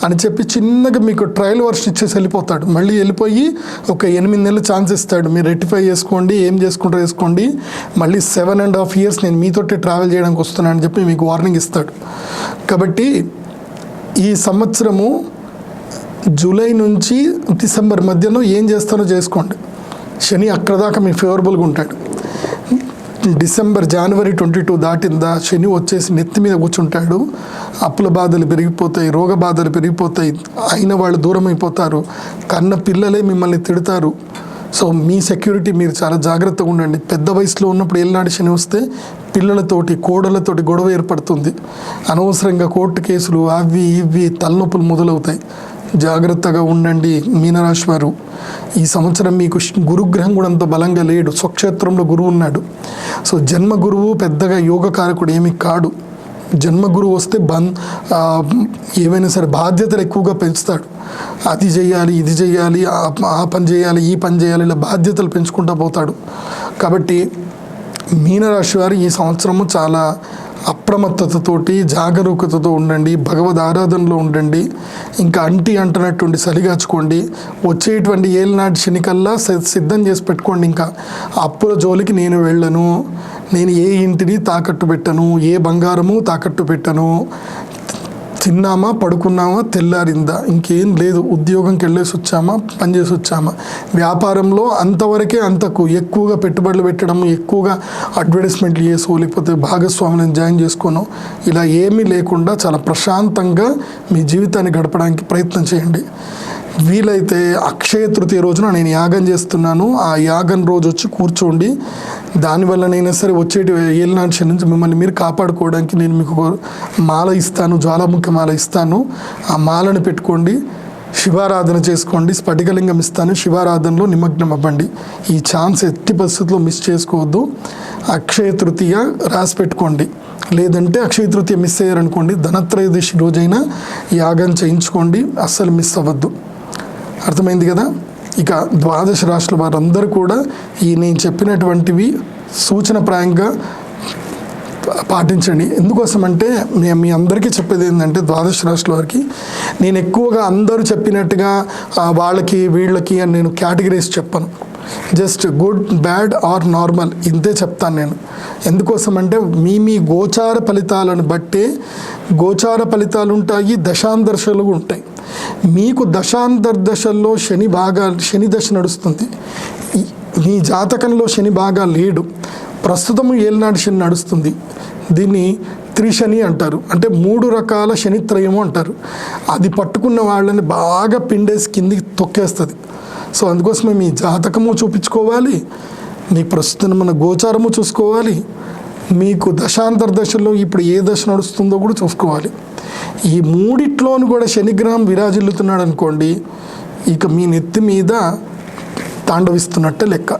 అని చెప్పి చిన్నగా మీకు ట్రయల్ వర్షన్ ఇచ్చేసి వెళ్ళిపోతాడు. మళ్ళీ వెళ్ళిపోయి ఒక 8 నెలలు ఛాన్స్ ఇస్తాడు. మీరు రెక్టిఫై చేసుకోండి, ఏం చేసుకుంటారో చేసుకోండి, మళ్ళీ 7.5 years నేను మీతోటి ట్రావెల్ చేయడానికి వస్తున్నాను అని చెప్పి మీకు వార్నింగ్ ఇస్తాడు. కాబట్టి ఈ సంవత్సరము జూలై నుంచి డిసెంబర్ మధ్యలో ఏం చేస్తారో చేసుకోండి. శని అక్కడ దాకా మీ ఫేవరబుల్గా ఉంటాడు. డిసెంబర్, జనవరి 22 దాటిందా శని వచ్చేసి నెత్తి మీద కూర్చుంటాడు. అప్పుల బాధలు పెరిగిపోతాయి, రోగ బాధలు పెరిగిపోతాయి, అయిన వాళ్ళు దూరం అయిపోతారు, కన్న పిల్లలే మిమ్మల్ని తిడతారు. సో మీ సెక్యూరిటీ మీరు చాలా జాగ్రత్తగా ఉండండి. పెద్ద వయసులో ఉన్నప్పుడు ఏలినాటి శని వస్తే పిల్లలతోటి, కోడలతోటి గొడవ ఏర్పడుతుంది. అనవసరంగా కోర్టు కేసులు అవి ఇవి తలనొప్పులు మొదలవుతాయి. జాగ్రత్తగా ఉండండి మీనరాశి వారు. ఈ సంవత్సరం మీకు గురుగ్రహం కూడా అంత బలంగా లేడు, స్వక్షేత్రంలో గురువు ఉన్నాడు. సో జన్మ గురువు పెద్దగా యోగకారకుడు ఏమీ కాడు. జన్మగురువు వస్తే ఏవైనా సరే బాధ్యతలు ఎక్కువగా పెంచుతాడు. అది చేయాలి, ఇది చేయాలి, ఆ పని చేయాలి, ఈ పని చేయాలి, ఇలా బాధ్యతలు పెంచుకుంటూ పోతాడు. కాబట్టి మీనరాశి వారు ఈ సంవత్సరము చాలా అప్రమత్తతతోటి జాగరూకతతో ఉండండి, భగవద్ ఆరాధనలో ఉండండి. ఇంకా అంటున్నటువంటి సరిగాచుకోండి. వచ్చేటువంటి ఏళ్ళనాటి శనికల్లా సిద్ధం చేసి పెట్టుకోండి. ఇంకా అప్పుల జోలికి నేను వెళ్ళను, నేను ఏ ఇంటిని తాకట్టు పెట్టను, ఏ బంగారము తాకట్టు పెట్టను. తిన్నామా, పడుకున్నామా, తెల్లారిందా, ఇంకేం లేదు. ఉద్యోగంకి వెళ్ళేసి వచ్చామా, పనిచేసి వచ్చామా. వ్యాపారంలో అంతవరకే, అంతకు ఎక్కువగా పెట్టుబడులు పెట్టడం, ఎక్కువగా అడ్వర్టైజ్మెంట్లు చేసో లేకపోతే భాగస్వాములను జాయిన్ చేసుకోను, ఇలా ఏమీ లేకుండా చాలా ప్రశాంతంగా మీ జీవితాన్ని గడపడానికి ప్రయత్నం చేయండి. వీలైతే అక్షయ తృతీయ రోజున నేను యాగం చేస్తున్నాను, ఆ యాగం రోజు వచ్చి కూర్చోండి. దానివల్లనైనా సరే వచ్చేటి ఏలినాటి శని నుంచి మిమ్మల్ని మీరు కాపాడుకోవడానికి నేను మీకు మాల ఇస్తాను, జ్వాలాముఖి మాల ఇస్తాను. ఆ మాలను పెట్టుకోండి, శివారాధన చేసుకోండి, స్ఫటికలింగం ఇస్తాను, శివారాధనలో నిమగ్నం అవ్వండి. ఈ ఛాన్స్ ఎట్టి పరిస్థితుల్లో మిస్ చేసుకోవద్దు. అక్షయ తృతీయ రాసి పెట్టుకోండి. లేదంటే అక్షయ తృతీయ మిస్ అయ్యారనుకోండి, ధనత్రయోదశి రోజైనా యాగం చేయించుకోండి, అస్సలు మిస్ అవ్వద్దు. అర్థమైంది కదా. ఇక ద్వాదశ రాశుల వారందరూ కూడా ఈ నేను చెప్పినటువంటివి సూచనప్రాయంగా పాటించండి. ఎందుకోసం అంటే మీ అందరికీ చెప్పేది ఏంటంటే, ద్వాదశ రాశుల వారికి నేను ఎక్కువగా అందరూ చెప్పినట్టుగా వాళ్ళకి వీళ్ళకి అని నేను కేటగిరీస్ చెప్పను. Just good, bad or normal ఇంతే చెప్తాను నేను. ఎందుకోసం అంటే మీ గోచార ఫలితాలను బట్టే గోచార ఫలితాలు ఉంటాయి, దశాంతర్దశలు ఉంటాయి. మీకు దశాంతర్దశల్లో శని దశ నడుస్తుంది. మీ జాతకంలో శని బాగా లేడు, ప్రస్తుతము ఏలినాటి శని నడుస్తుంది. దీన్ని త్రిశని అంటారు, అంటే 3 రకాల శనిత్రయము అంటారు. అది పట్టుకున్న వాళ్ళని బాగా పిండేసి కిందికి తొక్కేస్తుంది. సో అందుకోసమే మీ జాతకము చూపించుకోవాలి, మీ ప్రస్తుతం మన గోచారము చూసుకోవాలి, మీకు దశాంతర్దశల్లో ఇప్పుడు ఏ దశ నడుస్తుందో కూడా చూసుకోవాలి. ఈ మూడిట్లోనూ కూడా శనిగ్రహం విరాజిల్లుతున్నాడు అనుకోండి, ఇక మీ నెత్తి మీద తాండవిస్తున్నట్టే లెక్క.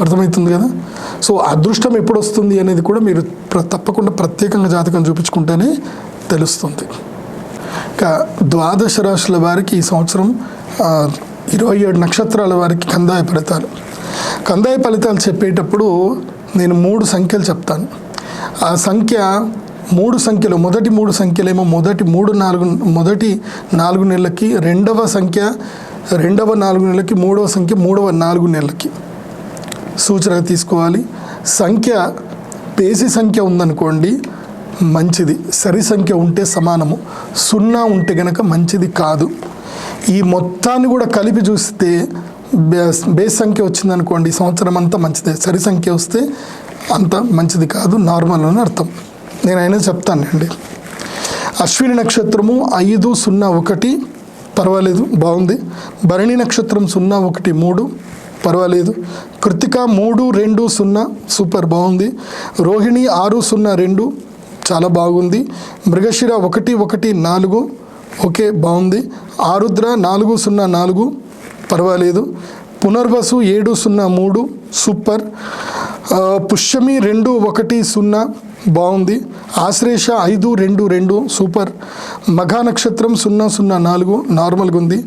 అర్థమవుతుంది కదా. సో అదృష్టం ఎప్పుడు వస్తుంది అనేది కూడా మీరు తప్పకుండా ప్రత్యేకంగా జాతకం చూపించుకుంటేనే తెలుస్తుంది. ఇక ద్వాదశ రాశుల వారికి ఈ సంవత్సరం 27 నక్షత్రాల వారికి కందాయ ఫలితాలు చెప్పేటప్పుడు నేను 3 సంఖ్యలు చెప్తాను. ఆ సంఖ్య 3 సంఖ్యలు, మొదటి 3 సంఖ్యలేమో మొదటి 4 నెలలకి, రెండవ సంఖ్య 2వ 4 నెలలకి, 3వ సంఖ్య 3వ 4 నెలలకి సూచనగా తీసుకోవాలి. సంఖ్య పేసి సంఖ్య ఉందనుకోండి మంచిది, సరి సంఖ్య ఉంటే సమానము, 0 ఉంటే గనక మంచిది కాదు. ఈ మొత్తాన్ని కూడా కలిపి చూస్తే బేస్ సంఖ్య వచ్చిందనుకోండి సంవత్సరం అంతా మంచిదే, సరి సంఖ్య వస్తే అంత మంచిది కాదు, నార్మల్ అని అర్థం. నేను అయినా చెప్తానండి. అశ్విని నక్షత్రము 501 పర్వాలేదు, బాగుంది. భరణి నక్షత్రం 01 పర్వాలేదు. కృతిక 320 సూపర్, బాగుంది. రోహిణి 602 చాలా బాగుంది. మృగశిర 114 ఓకే, బాగుంది. ఆరుద్ర 404 పర్వాలేదు. పునర్వసు 703 సూపర్. పుష్యమి 210 బాగుంది. ఆశ్లేష 522 సూపర్. మఘా నక్షత్రం 004 నార్మల్గా ఉంది.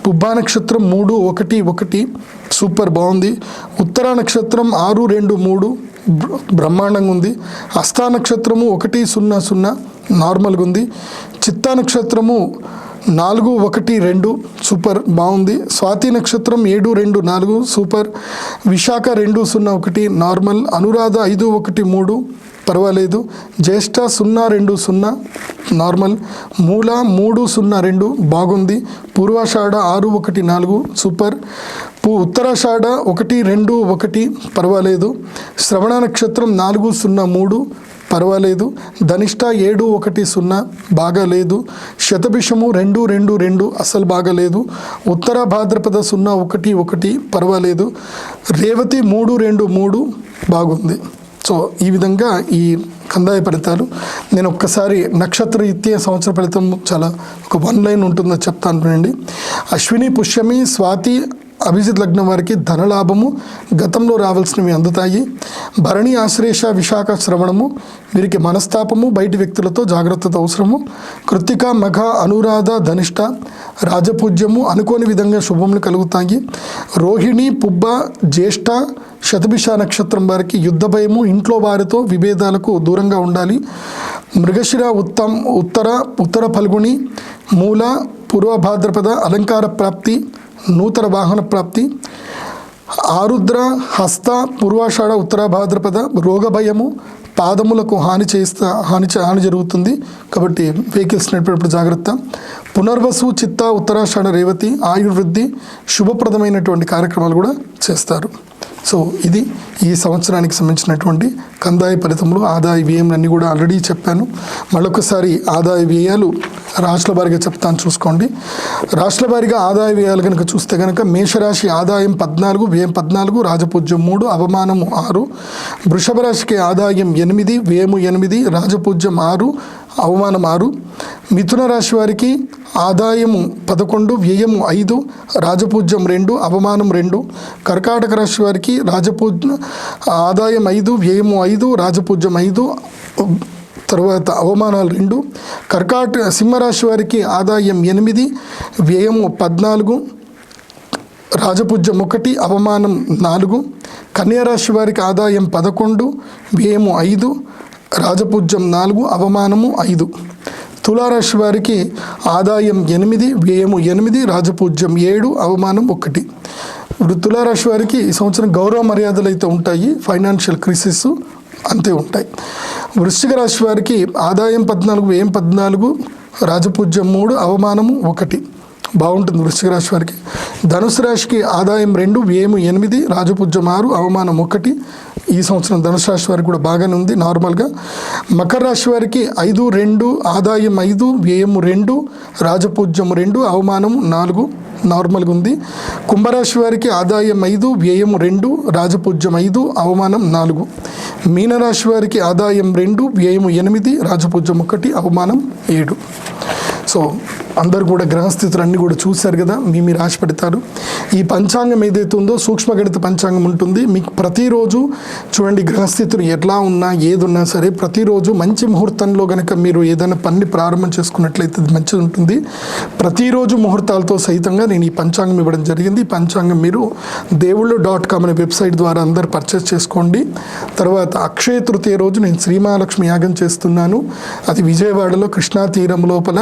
పుబ్బా నక్షత్రం 311 సూపర్, బాగుంది. ఉత్తరా నక్షత్రం 623 బ్రహ్మాండంగా ఉంది. హస్తా నక్షత్రము 100 నార్మల్గా ఉంది. చిత్తా నక్షత్రము 412 సూపర్, బాగుంది. స్వాతి నక్షత్రం 724 సూపర్. విశాఖ 201 నార్మల్. అనురాధ 513 పర్వాలేదు. జ్యేష్ఠ 020 నార్మల్. మూల 302 బాగుంది. పూర్వాషాఢ 614 సూపర్. ఉత్తరాషాఢ 121 పర్వాలేదు. శ్రవణ నక్షత్రం 403 పర్వాలేదు. ధనిష్ట 710 బాగాలేదు. శతభిషము 222 అస్సలు బాగాలేదు. ఉత్తర భాద్రపద 011 పర్వాలేదు. రేవతి 323 బాగుంది. సో ఈ విధంగా ఈ కందాయ ఫలితాలు. నేను ఒక్కసారి నక్షత్ర రీత్యా సంవత్సర ఫలితం చాలా ఒక 1 లైన్ ఉంటుందో చెప్తాను వినండి. అశ్విని, పుష్యమి, స్వాతి, అభిజిత్ లగ్నం వారికి ధనలాభము గతంలో రావాల్సినవి అందుతాయి. భరణి, ఆశ్లేష, విశాఖ, శ్రవణము వీరికి మనస్తాపము, బయటి వ్యక్తులతో జాగ్రత్తత అవసరము. కృత్తిక, మఘ, అనురాధ, ధనిష్ట రాజపూజ్యము, అనుకోని విధంగా శుభములు కలుగుతాయి. రోహిణి, పుబ్బ, జ్యేష్ఠ, శతభిష నక్షత్రం వారికి యుద్ధ భయము, ఇంట్లో వారితో విభేదాలకు దూరంగా ఉండాలి. మృగశిర, ఉత్తర ఫల్గుణి, మూల, పూర్వ భాద్రపద అలంకార ప్రాప్తి, నూతన వాహన ప్రాప్తి. ఆరుద్ర, హస్త, పూర్వాషాఢ, ఉత్తర భాద్రపద రోగ భయము, పాదములకు హాని జరుగుతుంది కాబట్టి వెహికల్స్ నడిపేటప్పుడు జాగ్రత్త. పునర్వసు, చిత్త, ఉత్తరాషాఢ, రేవతి ఆయుర్వృద్ధి, శుభప్రదమైనటువంటి కార్యక్రమాలు కూడా చేస్తారు. సో ఇది ఈ సంవత్సరానికి సంబంధించినటువంటి కందాయ ఫలితములు, ఆదాయ వ్యయం అన్నీ కూడా ఆల్రెడీ చెప్పాను. మరొకసారి ఆదాయ వ్యయాలు రాశుల వారిగా చెప్తాను, చూసుకోండి. రాశుల వారిగా ఆదాయ వ్యయాలు కనుక చూస్తే కనుక మేషరాశి ఆదాయం 14, వ్యయం 14, రాజపూజ్యం 3, అవమానము 6. వృషభ రాశికి ఆదాయం 8, వ్యయము 8, రాజపూజ్యం 6, అవమానం 6. మిథున రాశి వారికి ఆదాయము 11, వ్యయము 5, రాజపూజ్యం 2, అవమానం 2. కర్కాటక రాశి వారికి ఆదాయం 5, వ్యయము 5, రాజపూజ్యం 5, తర్వాత అవమానాలు 2. సింహరాశి వారికి ఆదాయం 8, వ్యయము 14, రాజపూజ్యం 1, అవమానం 4. కన్యారాశి వారికి ఆదాయం 11, వ్యయము 5, రాజపూజ్యం 4, అవమానము 5. తులారాశి వారికి ఆదాయం 8, వ్యయము 8, రాజపూజ్యం 7, అవమానం 1. ఇప్పుడు తులారాశి వారికి ఈ సంవత్సరం గౌరవ మర్యాదలు అయితే ఉంటాయి, ఫైనాన్షియల్ క్రైసిస్ అంతే ఉంటాయి. వృశ్చిక రాశి వారికి ఆదాయం 14, వ్యయం 14, రాజపూజ్యం 3, అవమానము 1. బాగుంటుంది వృశ్చిక రాశి వారికి. ధనుసు రాశికి ఆదాయం 2, వ్యయము 8, రాజపూజ్యం 6, అవమానం 1. ఈ సంవత్సరం ధనుసు రాశి వారికి కూడా బాగానే ఉంది నార్మల్గా. మకర రాశి వారికి 5, 2, ఆదాయం 5, వ్యయము 2, రాజపూజ్యం 2, అవమానం 4, నార్మల్గా ఉంది. కుంభరాశి వారికి ఆదాయం 5, వ్యయము 2, రాజపూజ్యం 5, అవమానం 4. మీనరాశి వారికి ఆదాయం 2, వ్యయము 8, రాజపూజ్యం 1, అవమానం 7. సో అందరు కూడా గ్రహస్థితులు అన్నీ కూడా చూశారు కదా, మీ రాశి పెడతారు. ఈ పంచాంగం ఏదైతే ఉందో సూక్ష్మగణిత పంచాంగం ఉంటుంది. మీకు ప్రతిరోజు చూడండి గ్రహస్థితులు ఎట్లా ఉన్నా ఏదున్నా సరే ప్రతిరోజు మంచి ముహూర్తంలో కనుక మీరు ఏదైనా పని ప్రారంభం చేసుకున్నట్లయితే అది మంచిది ఉంటుంది. ప్రతిరోజు ముహూర్తాలతో సహితంగా నేను ఈ పంచాంగం ఇవ్వడం జరిగింది. ఈ పంచాంగం మీరు దేవుళ్ళు.com అనే వెబ్సైట్ ద్వారా అందరు పర్చేస్ చేసుకోండి. తర్వాత అక్షయ తృతీయ రోజు నేను శ్రీ మహాలక్ష్మి యాగం చేస్తున్నాను. అది విజయవాడలో కృష్ణా తీరం లోపల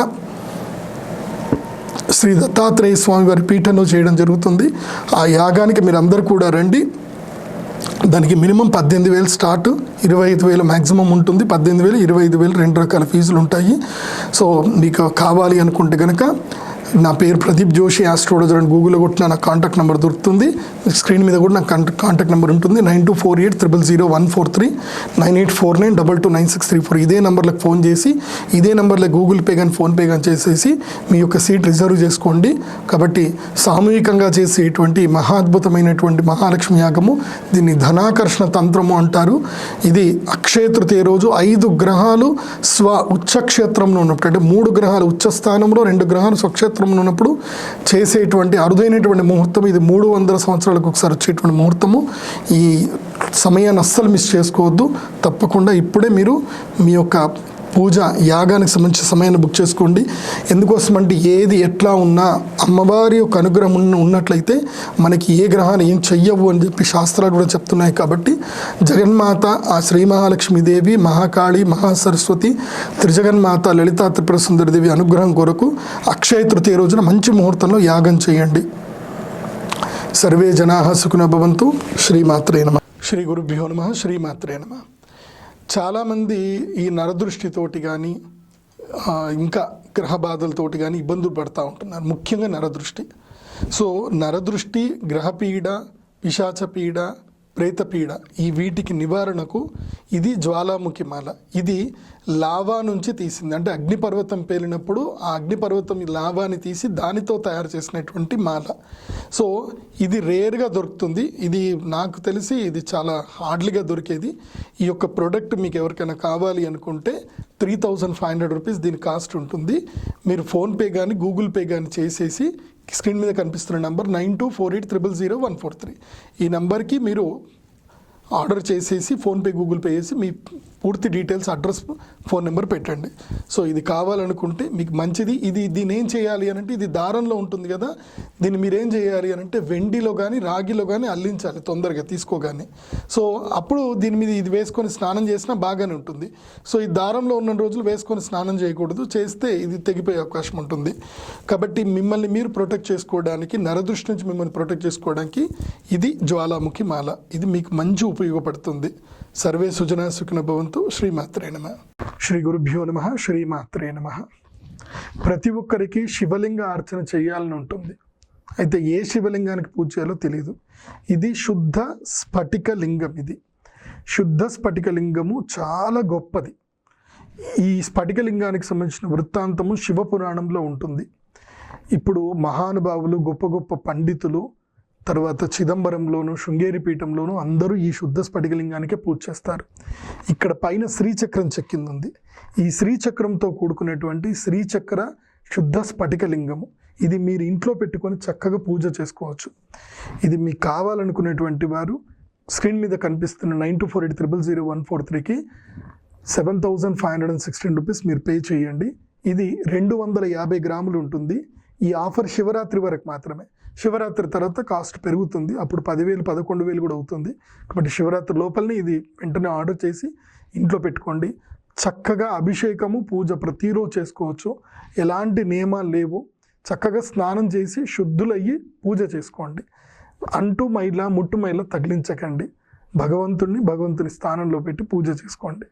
శ్రీ దత్తాత్రేయ స్వామి వారి పీఠంలో చేయడం జరుగుతుంది. ఆ యాగానికి మీరు అందరు కూడా రండి. దానికి మినిమం 18,000 స్టార్ట్, 25,000 మ్యాక్సిమం ఉంటుంది. 18,000, 25,000 2 రకాల ఫీజులు ఉంటాయి. సో మీకు కావాలి అనుకుంటే కనుక నా పేరు ప్రదీప్ జోషి ఆస్ట్రాలజర్ అని గూగుల్లో కొట్టిన నా కాంటాక్ట్ నెంబర్ దొరుకుతుంది. స్క్రీన్ మీద కూడా నా కాంటాక్ట్ నెంబర్ ఉంటుంది. 9248000143, 9849229634. ఇదే నెంబర్లకు ఫోన్ చేసి ఇదే నెంబర్లో గూగుల్ పే కానీ ఫోన్పే కానీ చేసేసి మీ యొక్క సీట్ రిజర్వ్ చేసుకోండి. కాబట్టి సామూహికంగా చేసేటువంటి మహాద్భుతమైనటువంటి మహాలక్ష్మి యాగము, దీన్ని ధనాకర్షణ తంత్రము అంటారు. ఇది అక్షయ తృతీయ రోజు 5 గ్రహాలు ఉచ్చక్షేత్రంలో ఉన్నప్పుడు, అంటే 3 గ్రహాలు ఉచ్చస్థానంలో 2 గ్రహాలు స్వక్షేత్రంలో ఉన్నప్పుడు చేసేటువంటి అరుదైనటువంటి ముహూర్తం. ఇది 300 సంవత్సరాలకు ఒకసారి వచ్చేటువంటి ముహూర్తము. ఈ సమయాన్ని అస్సలు మిస్ చేసుకోవద్దు. తప్పకుండా ఇప్పుడే మీరు మీ యొక్క పూజ యాగానికి సంబంధించిన సమయాన్ని బుక్ చేసుకోండి. ఎందుకోసమంటే ఏది ఎట్లా ఉన్నా అమ్మవారి యొక్క అనుగ్రహం ఉన్నట్లయితే మనకి ఏ గ్రహాలు ఏం చెయ్యవు అని చెప్పి శాస్త్రాలు కూడా చెప్తున్నాయి. కాబట్టి జగన్మాత ఆ శ్రీ మహాలక్ష్మీదేవి, మహాకాళి, మహాసరస్వతి, త్రిజగన్మాత, లలితా త్రిపుర సుందరిదేవి అనుగ్రహం కొరకు అక్షయ తృతీయ రోజున మంచి ముహూర్తంలో యాగం చేయండి. సర్వే జనాః సుఖినో భవంతు. శ్రీమాత్రే నమః. శ్రీ గురుభ్యో నమః. శ్రీమాత్రే నమః. చాలామంది ఈ నరదృష్టితోటి కానీ ఇంకా గ్రహ బాధలతోటి కానీ ఇబ్బందులు పడుతూ ఉంటున్నారు, ముఖ్యంగా నరదృష్టి. సో నరదృష్టి, గ్రహపీడ, పిశాచపీడ, ప్రేతపీడ ఈ వీటికి నివారణకు ఇది జ్వాలాముఖి మాల. ఇది లావా నుంచి తీసింది, అంటే అగ్నిపర్వతం పేలినప్పుడు ఆ అగ్నిపర్వతం లావాని తీసి దానితో తయారు చేసినటువంటి మాల. సో ఇది రేర్గా దొరుకుతుంది, ఇది నాకు తెలిసి ఇది చాలా హార్డ్లీగా దొరికేది. ఈ యొక్క ప్రోడక్ట్ మీకు ఎవరికైనా కావాలి అనుకుంటే 3,500 రూపీస్ దీని కాస్ట్ ఉంటుంది. మీరు ఫోన్పే కానీ గూగుల్ పే కానీ చేసేసి స్క్రీన్ మీద కనిపిస్తున్న నంబర్ 9248000143 ఈ నంబర్కి మీరు ఆర్డర్ చేసేసి ఫోన్పే గూగుల్ పే చేసి మీ పూర్తి డీటెయిల్స్, అడ్రస్, ఫోన్ నెంబర్ పెట్టండి. సో ఇది కావాలనుకుంటే మీకు మంచిది. దీన్ని ఏం చేయాలి అని అంటే, ఇది దారంలో ఉంటుంది కదా, దీన్ని మీరేం చేయాలి అని అంటే వెండిలో కానీ రాగిలో కానీ అల్లించాలి తొందరగా తీసుకోగానే. సో అప్పుడు దీని మీద ఇది వేసుకొని స్నానం చేసినా బాగానే ఉంటుంది. సో ఈ దారంలో ఉన్న రోజులు వేసుకొని స్నానం చేయకూడదు, చేస్తే ఇది తెగిపోయే అవకాశం ఉంటుంది. కాబట్టి మిమ్మల్ని మీరు ప్రొటెక్ట్ చేసుకోవడానికి, నరదృష్టి నుంచి మిమ్మల్ని ప్రొటెక్ట్ చేసుకోవడానికి ఇది జ్వాలాముఖి మాల. ఇది మీకు మంచి ఉపయోగపడుతుంది. సర్వే సుజనా సుఖినో భవంతు. శ్రీమాత్రే నమః. శ్రీ గురుభ్యో నమః. శ్రీమాత్రే నమః. ప్రతి ఒక్కరికి శివలింగ అర్చన చేయాలని ఉంటుంది, అయితే ఏ శివలింగానికి పూజ చేయాలో తెలియదు. ఇది శుద్ధ స్ఫటిక లింగం. ఇది శుద్ధ స్ఫటిక లింగము చాలా గొప్పది. ఈ స్ఫటిక లింగానికి సంబంధించిన వృత్తాంతము శివపురాణంలో ఉంటుంది. ఇప్పుడు మహానుభావులు, గొప్ప గొప్ప పండితులు, తర్వాత చిదంబరంలోను, శృంగేరి పీఠంలోను అందరూ ఈ శుద్ధ స్ఫటికలింగానికే పూజ చేస్తారు. ఇక్కడ పైన శ్రీచక్రం చెక్కింది ఉంది. ఈ శ్రీచక్రంతో కూడుకునేటువంటి శ్రీచక్ర శుద్ధ స్ఫటికలింగము. ఇది మీరు ఇంట్లో పెట్టుకొని చక్కగా పూజ చేసుకోవచ్చు. ఇది మీకు కావాలనుకునేటువంటి వారు స్క్రీన్ మీద కనిపిస్తున్న 9248000143కి 7,516 రూపీస్ మీరు పే చేయండి. ఇది 250 గ్రాములు ఉంటుంది. ఈ ఆఫర్ శివరాత్రి వరకు మాత్రమే. శివరాత్రి తర్వాత కాస్ట్ పెరుగుతుంది, అప్పుడు 10,000, 11,000 కూడా అవుతుంది. కాబట్టి శివరాత్రి లోపలనే ఇది వెంటనే ఆర్డర్ చేసి ఇంట్లో పెట్టుకోండి. చక్కగా అభిషేకము, పూజ ప్రతిరోజు చేసుకోవచ్చు. ఎలాంటి నియమాలు లేవు. చక్కగా స్నానం చేసి శుద్ధులయ్యి పూజ చేసుకోండి. అంటూ మైల, ముట్టు మైల తగిలించకండి. భగవంతుని స్థానంలో పెట్టి పూజ చేసుకోండి.